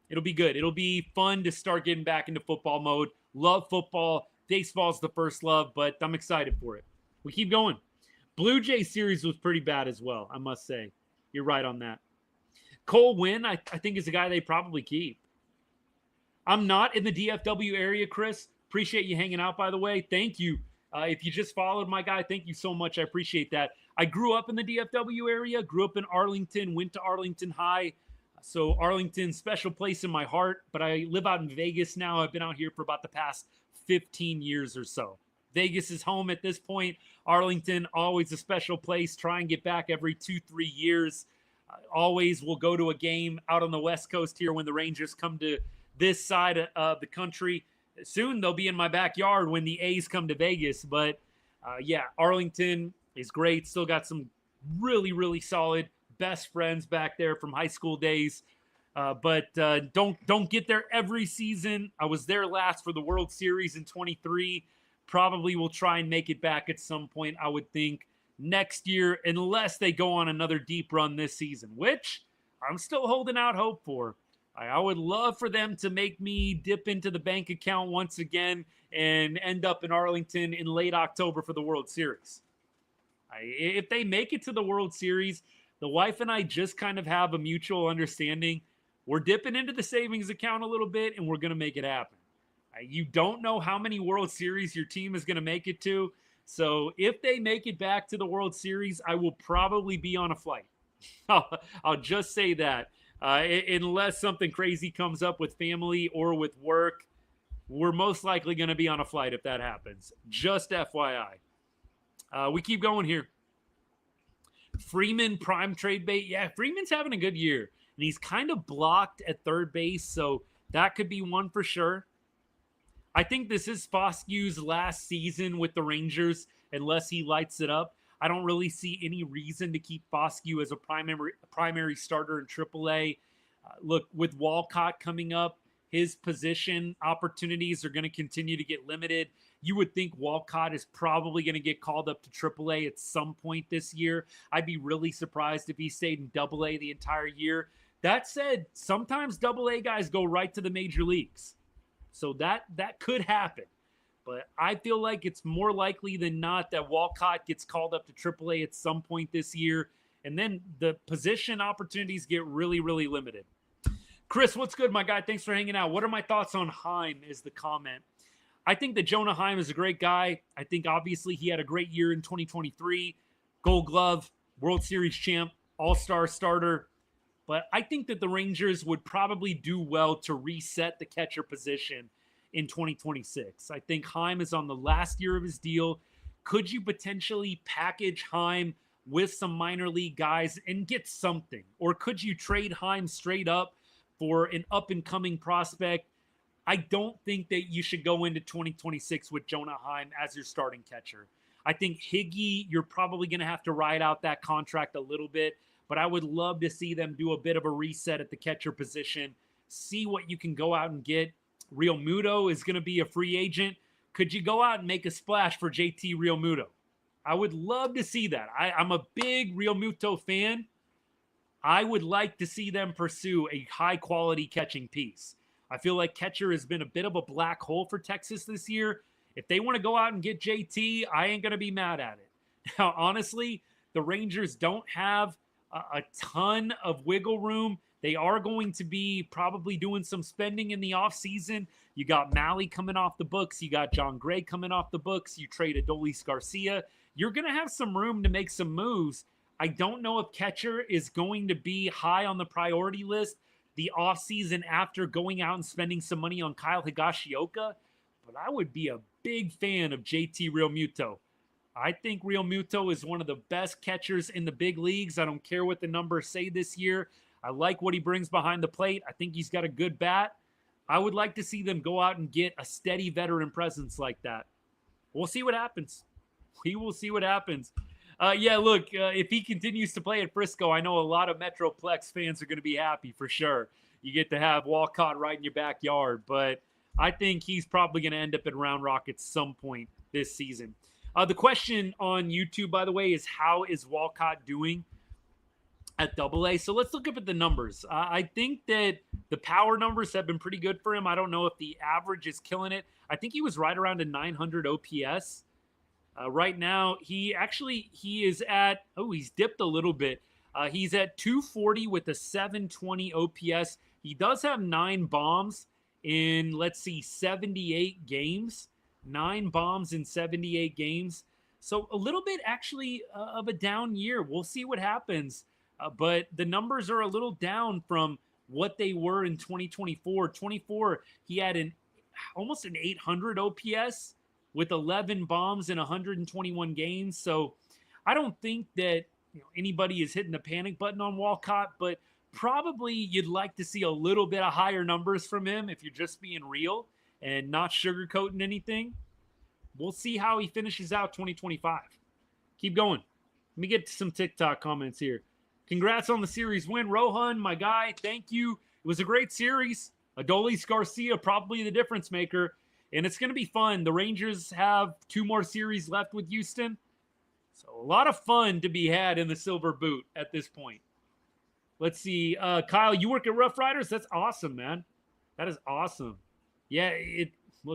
S2: It'll be good. It'll be fun to start getting back into football mode. Love football. Baseball's the first love, but I'm excited for it. We keep going. Blue Jay series was pretty bad as well, I must say. You're right on that. Cole Winn, I think, is a guy they probably keep. I'm not in the DFW area, Chris. Appreciate you hanging out, by the way. Thank you. If you just followed my guy, thank you so much. I appreciate that. I grew up in the DFW area, grew up in Arlington, went to Arlington High. So Arlington, special place in my heart, but I live out in Vegas now. I've been out here for about the past 15 years or so. Vegas is home at this point. Arlington, always a special place. Try and get back every 2-3 years. Always will go to a game out on the West Coast here when the Rangers come to this side of the country. Soon they'll be in my backyard when the A's come to Vegas. But yeah, Arlington is great. Still got some really, really solid best friends back there from high school days. But don't get there every season. I was there last for the World Series in 23. Probably will try and make it back at some point, I would think, next year, unless they go on another deep run this season, which I'm still holding out hope for. I would love for them to make me dip into the bank account once again and end up in Arlington in late October for the World Series. If they make it to the World Series, the wife and I just kind of have a mutual understanding. We're dipping into the savings account a little bit, and we're going to make it happen. You don't know how many World Series your team is going to make it to. So if they make it back to the World Series, I will probably be on a flight. I'll just say that. Unless something crazy comes up with family or with work, we're most likely going to be on a flight if that happens. Just FYI. We keep going here. Freeman, prime trade bait. Yeah, Freeman's having a good year. And he's kind of blocked at third base, so that could be one for sure. I think this is Foskew's last season with the Rangers, unless he lights it up. I don't really see any reason to keep Foskew as a primary starter in AAA. Look, with Walcott coming up, his position opportunities are going to continue to get limited. You would think Walcott is probably going to get called up to AAA at some point this year. I'd be really surprised if he stayed in AA the entire year. That said, sometimes AA guys go right to the major leagues. So that could happen. But I feel like it's more likely than not that Walcott gets called up to AAA at some point this year. And then the position opportunities get really, really limited. Chris, what's good, my guy? Thanks for hanging out. What are my thoughts on Heim is the comment. I think that Jonah Heim is a great guy. I think obviously he had a great year in 2023. Gold Glove, World Series champ, all-star starter. But I think that the Rangers would probably do well to reset the catcher position in 2026. I think Heim is on the last year of his deal. Could you potentially package Heim with some minor league guys and get something? Or could you trade Heim straight up for an up-and-coming prospect? I don't think that you should go into 2026 with Jonah Heim as your starting catcher. I think Higgy, you're probably going to have to ride out that contract a little bit. But I would love to see them do a bit of a reset at the catcher position, see what you can go out and get. Real Muto is going to be a free agent. Could you go out and make a splash for JT Real Muto? I would love to see that. I'm a big Real Muto fan. I would like to see them pursue a high-quality catching piece. I feel like catcher has been a bit of a black hole for Texas this year, If they want to go out and get JT, I ain't going to be mad at it. Now, honestly, the Rangers don't have a ton of wiggle room. They are going to be probably doing some spending in the offseason. You got Malley coming off the books. You got John Gray coming off the books. You trade Adolis Garcia. You're going to have some room to make some moves. I don't know if catcher is going to be high on the priority list the offseason after going out and spending some money on Kyle Higashioka, but I would be a big fan of JT Realmuto. I think Realmuto is one of the best catchers in the big leagues. I don't care what the numbers say this year. I like what he brings behind the plate. I think he's got a good bat. I would like to see them go out and get a steady veteran presence like that. We'll see what happens. We will see what happens. If he continues to play at Frisco, I know a lot of Metroplex fans are going to be happy for sure. You get to have Walcott right in your backyard, but I think he's probably going to end up at Round Rock at some point this season. The question on YouTube, by the way, is how is Walcott doing at Double-A? So let's look up at the numbers. I think that the power numbers have been pretty good for him. I don't know if the average is killing it. I think he was right around a 900 OPS. Right now, he is at, he's dipped a little bit. He's at 240 with a 720 OPS. He does have 9 bombs in, 78 games. 9 bombs in 78 games. So a little bit actually of a down year. We'll see what happens. But the numbers are a little down from what they were in 2024. 24, he had almost an 800 OPS with 11 bombs in 121 games. So I don't think that anybody is hitting the panic button on Walcott, but probably you'd like to see a little bit of higher numbers from him if you're just being real and not sugarcoating anything. We'll see how he finishes out 2025. Keep going. Let me get to some TikTok comments here. Congrats on the series win. Rohan, my guy, thank you. It was a great series. Adolis Garcia, probably the difference maker. And it's going to be fun. The Rangers have 2 more series left with Houston. So a lot of fun to be had in the Silver Boot at this point. Let's see. Kyle, you work at Rough Riders? That's awesome, man. That is awesome. Yeah,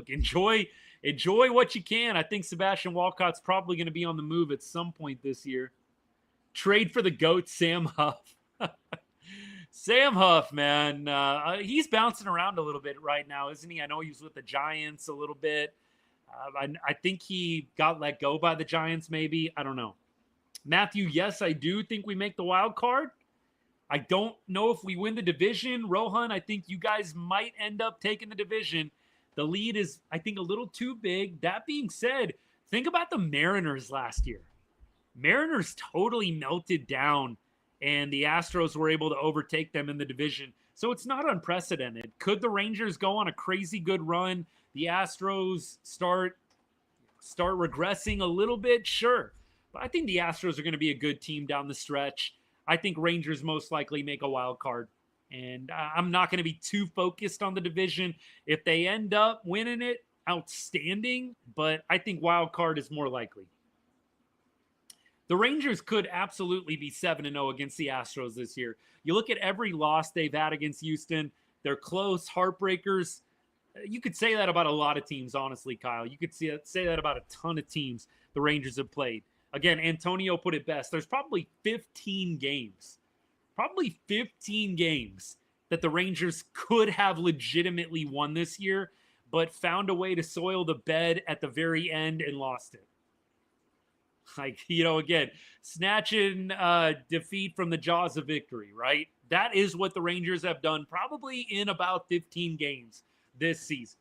S2: enjoy what you can. I think Sebastian Walcott's probably going to be on the move at some point this year. Trade for the GOAT, Sam Huff. Sam Huff, man, he's bouncing around a little bit right now, isn't he? I know he was with the Giants a little bit. I think he got let go by the Giants, maybe. I don't know. Matthew, yes, I do think we make the wild card. I don't know if we win the division. Rohan, I think you guys might end up taking the division. The lead is, I think, a little too big. That being said, think about the Mariners last year. Mariners totally melted down, and the Astros were able to overtake them in the division. So it's not unprecedented. Could the Rangers go on a crazy good run? The Astros start regressing a little bit? Sure. But I think the Astros are going to be a good team down the stretch. I think Rangers most likely make a wild card. And I'm not going to be too focused on the division. If they end up winning it, outstanding. But I think wild card is more likely. The Rangers could absolutely be 7-0 against the Astros this year. You look at every loss they've had against Houston. They're close, heartbreakers. You could say that about a lot of teams, honestly, Kyle. You could say that about a ton of teams the Rangers have played. Again, Antonio put it best. There's probably 15 games that the Rangers could have legitimately won this year, but found a way to soil the bed at the very end and lost it. Again, snatching defeat from the jaws of victory, right? That is what the Rangers have done probably in about 15 games this season.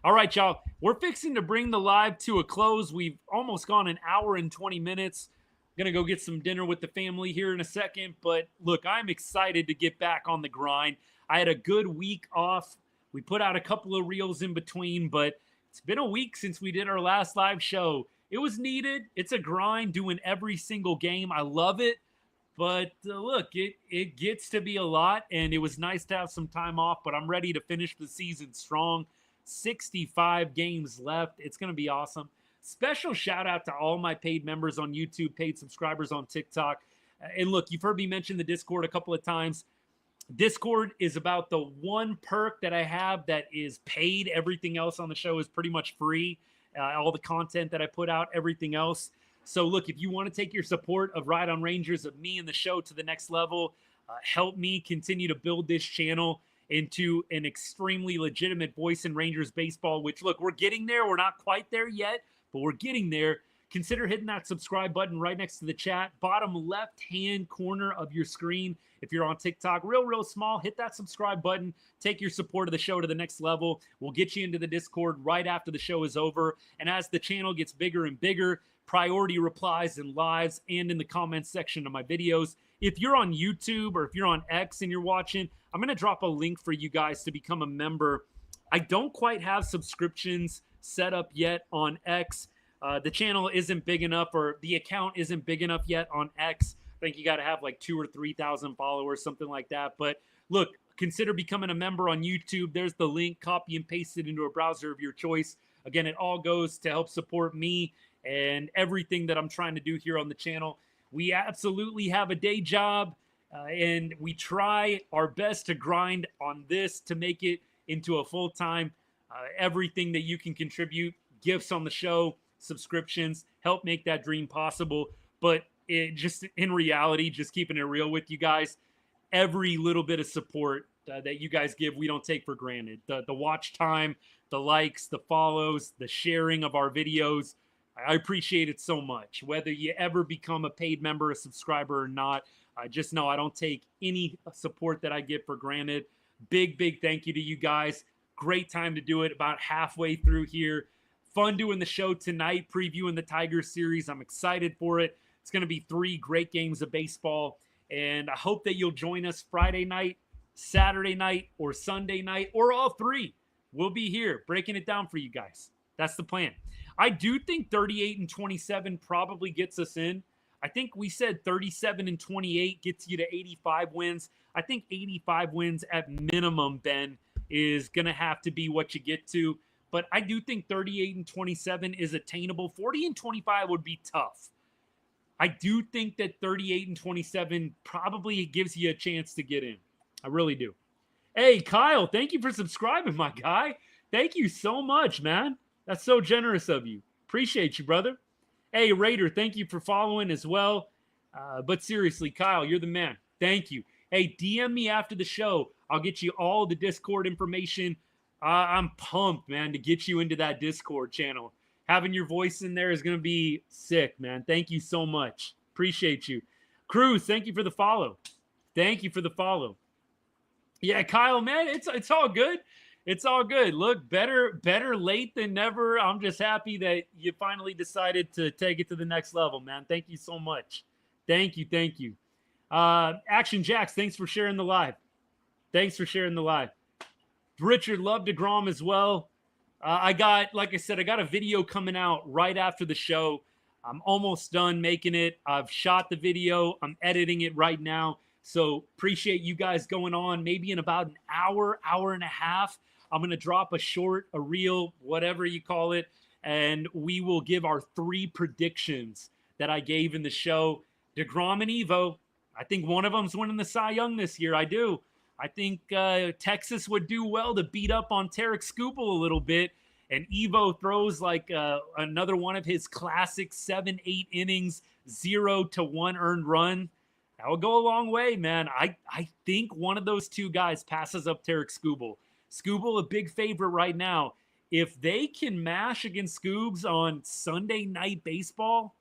S2: All right, y'all. We're fixing to bring the live to a close. We've almost gone an hour and 20 minutes. Going to go get some dinner with the family here in a second. But look, I'm excited to get back on the grind. I had a good week off. We put out a couple of reels in between, but it's been a week since we did our last live show. It was needed. It's a grind doing every single game. I love it. But look, it gets to be a lot, and it was nice to have some time off, but I'm ready to finish the season strong. 65 games left. It's going to be awesome. Special shout out to all my paid members on YouTube, paid subscribers on TikTok. And look, you've heard me mention the Discord a couple of times. Discord is about the one perk that I have that is paid. Everything else on the show is pretty much free. All the content that I put out, everything else. So look, if you want to take your support of Ride on Rangers, of me and the show to the next level, help me continue to build this channel into an extremely legitimate voice in Rangers baseball, which, look, we're getting there. We're not quite there yet, but we're getting there. Consider hitting that subscribe button right next to the chat, bottom left-hand corner of your screen. If you're on TikTok, real small, hit that subscribe button. Take your support of the show to the next level. We'll get you into the Discord right after the show is over. And as the channel gets bigger and bigger, priority replies and lives and in the comments section of my videos. If you're on YouTube or if you're on X and you're watching, I'm going to drop a link for you guys to become a member. I don't quite have subscriptions set up yet on X. The channel isn't big enough, or the account isn't big enough yet on X. I think you got to have like 2,000 or 3,000 followers, something like that. But look, consider becoming a member on YouTube. There's the link. Copy and paste it into a browser of your choice. Again, it all goes to help support me and everything that I'm trying to do here on the channel. We absolutely have a day job, and we try our best to grind on this to make it into a full-time. Everything that you can contribute, gifts on the show, subscriptions, help make that dream possible. But it just, in reality, just keeping it real with you guys, every little bit of support that you guys give, we don't take for granted. The watch time, the likes, the follows, the sharing of our videos, I appreciate it so much. Whether you ever become a paid member, a subscriber or not, just know I don't take any support that I get for granted. Big thank you to you guys. Great time to do it, about halfway through here. Fun doing the show tonight, previewing the Tigers series. I'm excited for it. It's going to be 3 great games of baseball, and I hope that you'll join us Friday night, Saturday night, or Sunday night, or all 3. We'll be here breaking it down for you guys. That's the plan. I do think 38-27 probably gets us in. I think we said 37-28 gets you to 85 wins. I think 85 wins at minimum, Ben, is going to have to be what you get to. But I do think 38-27 is attainable. 40-25 would be tough. I do think that 38-27 probably gives you a chance to get in. I really do. Hey, Kyle, thank you for subscribing, my guy. Thank you so much, man. That's so generous of you. Appreciate you, brother. Hey, Raider, thank you for following as well. But seriously, Kyle, you're the man. Thank you. Hey, DM me after the show. I'll get you all the Discord information. I'm pumped, man, to get you into that Discord channel. Having your voice in there is going to be sick, man. Thank you so much. Appreciate you. Cruz, thank you for the follow. Thank you for the follow. Yeah, Kyle, man, it's all good. It's all good. Look, better late than never. I'm just happy that you finally decided to take it to the next level, man. Thank you so much. Thank you. Action Jacks, thanks for sharing the live. Thanks for sharing the live. Richard, love DeGrom as well. Like I said, I got a video coming out right after the show. I'm almost done making it. I've shot the video. I'm editing it right now. So appreciate you guys going on. Maybe in about an hour and a half, I'm going to drop a short, a reel, whatever you call it, and we will give our 3 predictions that I gave in the show. DeGrom and Evo, I think one of them's winning the Cy Young this year. I do. I think Texas would do well to beat up on Tarek Skubal a little bit, and Evo throws like another one of his classic 7-8 innings, 0-1 earned run. That would go a long way, man. I think one of those 2 guys passes up Tarek Skubal. Skubal, a big favorite right now. If they can mash against Scoobs on Sunday Night Baseball,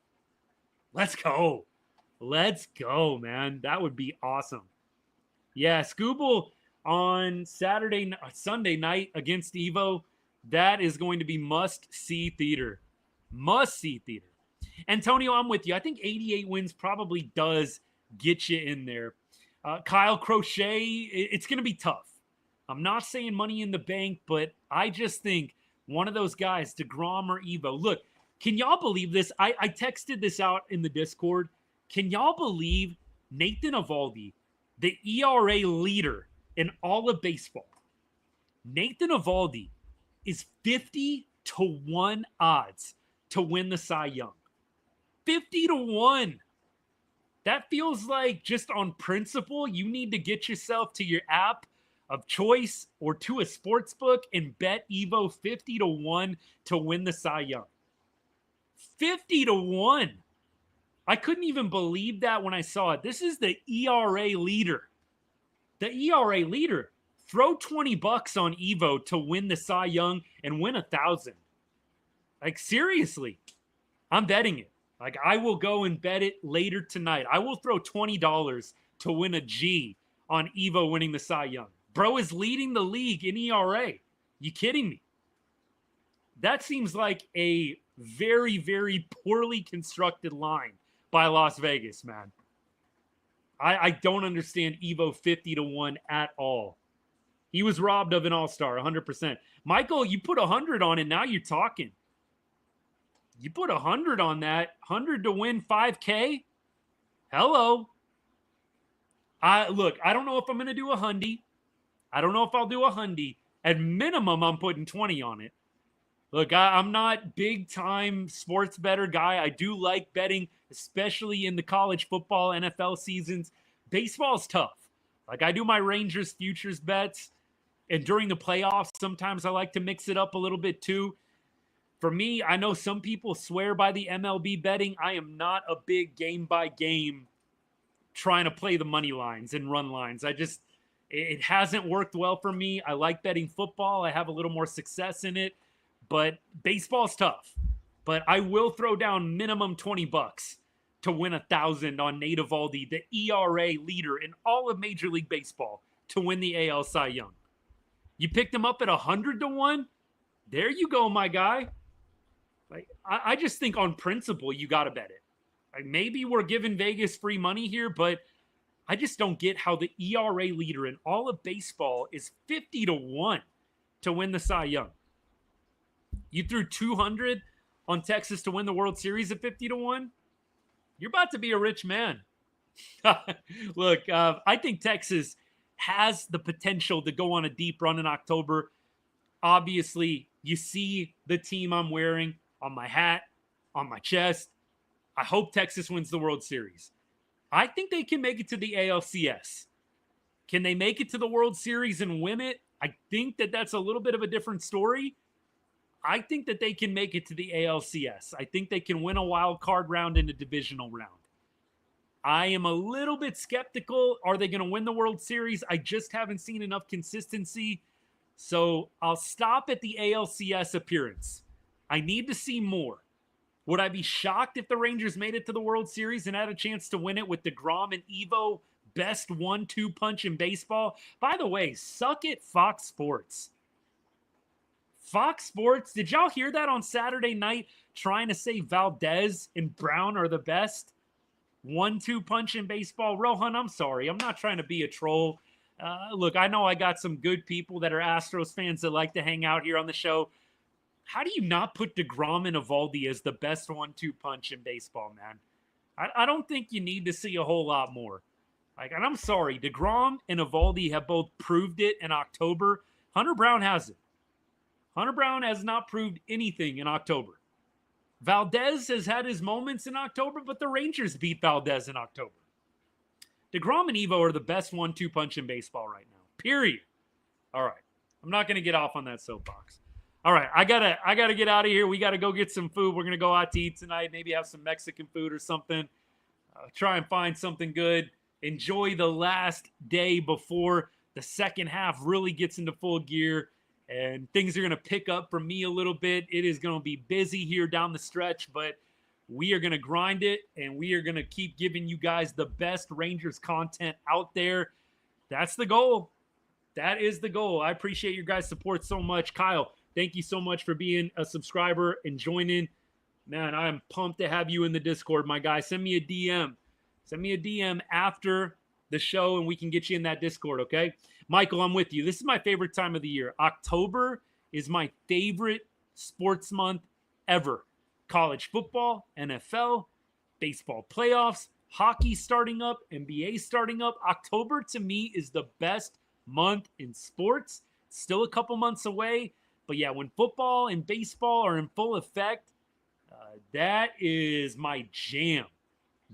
S2: let's go. Let's go, man. That would be awesome. Yeah, Skubal on Sunday night against Evo, that is going to be must-see theater. Must-see theater. Antonio, I'm with you. I think 88 wins probably does get you in there. Kyle Crochet, it's going to be tough. I'm not saying money in the bank, but I just think one of those guys, DeGrom or Evo. Look, can y'all believe this? I texted this out in the Discord. Can y'all believe Nathan Eovaldi, the ERA leader in all of baseball? Nathan Eovaldi is 50-1 odds to win the Cy Young. 50-1. That feels like just on principle, you need to get yourself to your app of choice or to a sports book and bet Evo 50-1 to win the Cy Young. 50-1. I couldn't even believe that when I saw it. This is the ERA leader. The ERA leader. Throw $20 on Evo to win the Cy Young and win 1,000. Like, seriously, I'm betting it. Like, I will go and bet it later tonight. I will throw $20 to win a G on Evo winning the Cy Young. Bro is leading the league in ERA. You kidding me? That seems like a very, very poorly constructed line by Las Vegas, man. I don't understand Evo 50-1 at all. He was robbed of an all-star, 100%. Michael, you put 100 on it, now you're talking. You put 100 on that, 100 to win 5K? Hello. Look, I don't know if I'm going to do a hundy. I don't know if I'll do a hundy. At minimum, I'm putting 20 on it. Look, I'm not big-time sports bettor guy. I do like betting, especially in the college football, NFL seasons. Baseball's tough. Like, I do my Rangers futures bets, and during the playoffs, sometimes I like to mix it up a little bit too. For me, I know some people swear by the MLB betting. I am not a big game-by-game trying to play the money lines and run lines. It hasn't worked well for me. I like betting football. I have a little more success in it. But baseball's tough. But I will throw down minimum $20 to win 1,000 on Nate Eovaldi, the ERA leader in all of Major League Baseball, to win the AL Cy Young. You picked him up at 100-1? There you go, my guy. Like, I just think on principle, you got to bet it. Like, maybe we're giving Vegas free money here, but I just don't get how the ERA leader in all of baseball is 50-1 to win the Cy Young. You threw 200 on Texas to win the World Series at 50-1. You're about to be a rich man. Look, I think Texas has the potential to go on a deep run in October. Obviously, you see the team I'm wearing on my hat, on my chest. I hope Texas wins the World Series. I think they can make it to the ALCS. Can they make it to the World Series and win it? I think that's a little bit of a different story. I think that they can make it to the ALCS. I think they can win a wild card round and a divisional round. I am a little bit skeptical. Are they going to win the World Series? I just haven't seen enough consistency. So I'll stop at the ALCS appearance. I need to see more. Would I be shocked if the Rangers made it to the World Series and had a chance to win it with DeGrom and Evo, best 1-2 punch in baseball? By the way, suck it, Fox Sports. Fox Sports, did y'all hear that on Saturday night trying to say Valdez and Brown are the best 1-2 punch in baseball? Rohan, I'm sorry. I'm not trying to be a troll. Look, I know I got some good people that are Astros fans that like to hang out here on the show. How do you not put DeGrom and Eovaldi as the best 1-2 punch in baseball, man? I don't think you need to see a whole lot more. And I'm sorry, DeGrom and Eovaldi have both proved it in October. Hunter Brown hasn't. Hunter Brown has not proved anything in October. Valdez has had his moments in October, but the Rangers beat Valdez in October. DeGrom and Evo are the best 1-2 punch in baseball right now. Period. All right. I'm not going to get off on that soapbox. All right. I gotta get out of here. We got to go get some food. We're going to go out to eat tonight. Maybe have some Mexican food or something. Try and find something good. Enjoy the last day before the second half really gets into full gear. And things are going to pick up for me a little bit. It is going to be busy here down the stretch, but we are going to grind it, and we are going to keep giving you guys the best Rangers content out there. That's the goal. That is the goal. I appreciate your guys' support so much. Kyle, thank you so much for being a subscriber and joining. Man, I am pumped to have you in the Discord, my guy. Send me a DM. Send me a DM after the show, and we can get you in that Discord, okay? Michael, I'm with you. This is my favorite time of the year. October is my favorite sports month ever. College football, NFL, baseball playoffs, hockey starting up, NBA starting up. October, to me, is the best month in sports. Still a couple months away. But yeah, when football and baseball are in full effect, that is my jam.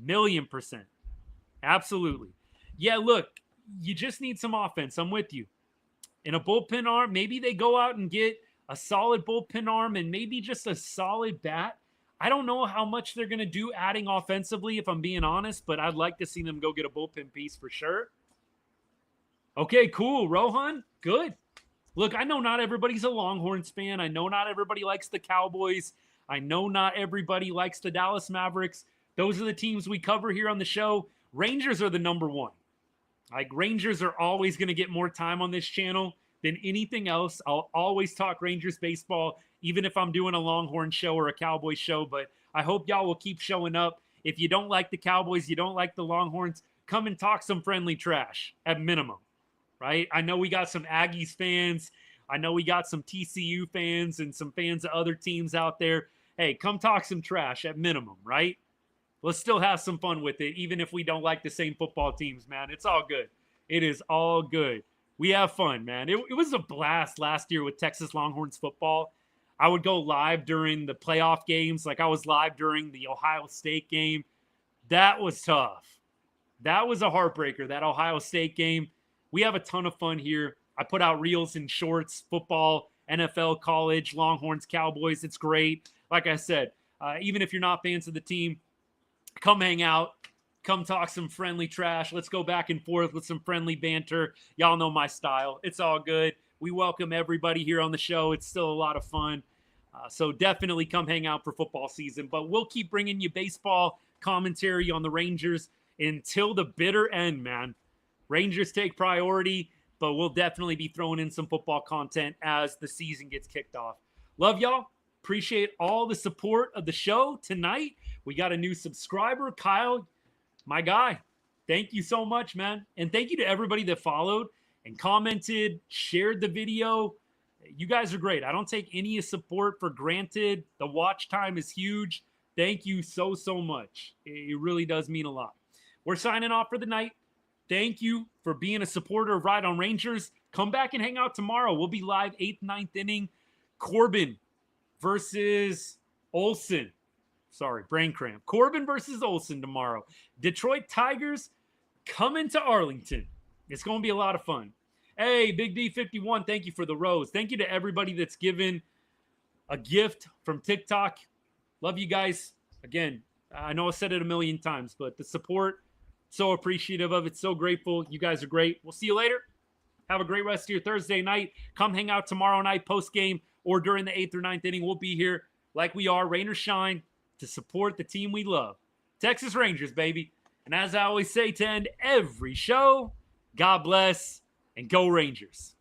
S2: 1,000,000%. Absolutely. Yeah, look, you just need some offense. I'm with you. In a bullpen arm, maybe they go out and get a solid bullpen arm and maybe just a solid bat. I don't know how much they're going to do adding offensively, if I'm being honest, but I'd like to see them go get a bullpen piece for sure. Okay, cool. Rohan, good. Look, I know not everybody's a Longhorns fan. I know not everybody likes the Cowboys. I know not everybody likes the Dallas Mavericks. Those are the teams we cover here on the show. Rangers are the number one. Like, Rangers are always going to get more time on this channel than anything else. I'll always talk Rangers baseball, even if I'm doing a Longhorn show or a Cowboys show. But I hope y'all will keep showing up. If you don't like the Cowboys, you don't like the Longhorns, come and talk some friendly trash at minimum, right? I know we got some Aggies fans. I know we got some TCU fans and some fans of other teams out there. Hey, come talk some trash at minimum, right? Let's still have some fun with it, even if we don't like the same football teams, man. It's all good. It is all good. We have fun, man. It was a blast last year with Texas Longhorns football. I would go live during the playoff games. Like, I was live during the Ohio State game. That was tough. That was a heartbreaker, that Ohio State game. We have a ton of fun here. I put out reels and shorts, football, NFL, college, Longhorns, Cowboys. It's great. Like I said, even if you're not fans of the team, come hang out. Come talk some friendly trash. Let's go back and forth with some friendly banter. Y'all know my style. It's all good. We welcome everybody here on the show. It's still a lot of fun. So definitely come hang out for football season. But we'll keep bringing you baseball commentary on the Rangers until the bitter end, man. Rangers take priority, but we'll definitely be throwing in some football content as the season gets kicked off. Love y'all. Appreciate all the support of the show tonight. We got a new subscriber, Kyle, my guy. Thank you so much, man. And thank you to everybody that followed and commented, shared the video. You guys are great. I don't take any support for granted. The watch time is huge. Thank you so, so much. It really does mean a lot. We're signing off for the night. Thank you for being a supporter of Ride on Rangers. Come back and hang out tomorrow. We'll be live 8th, 9th inning. Corbin versus Olsen. Sorry, brain cramp. Corbin versus Olsen tomorrow. Detroit Tigers coming to Arlington. It's going to be a lot of fun. Hey, Big D51, thank you for the rose. Thank you to everybody that's given a gift from TikTok. Love you guys. Again, I know I said it a million times, but the support, so appreciative of it. So grateful. You guys are great. We'll see you later. Have a great rest of your Thursday night. Come hang out tomorrow night post-game or during the 8th or 9th inning. We'll be here like we are, rain or shine, to support the team we love. Texas Rangers, baby. And as I always say to end every show, God bless and go Rangers.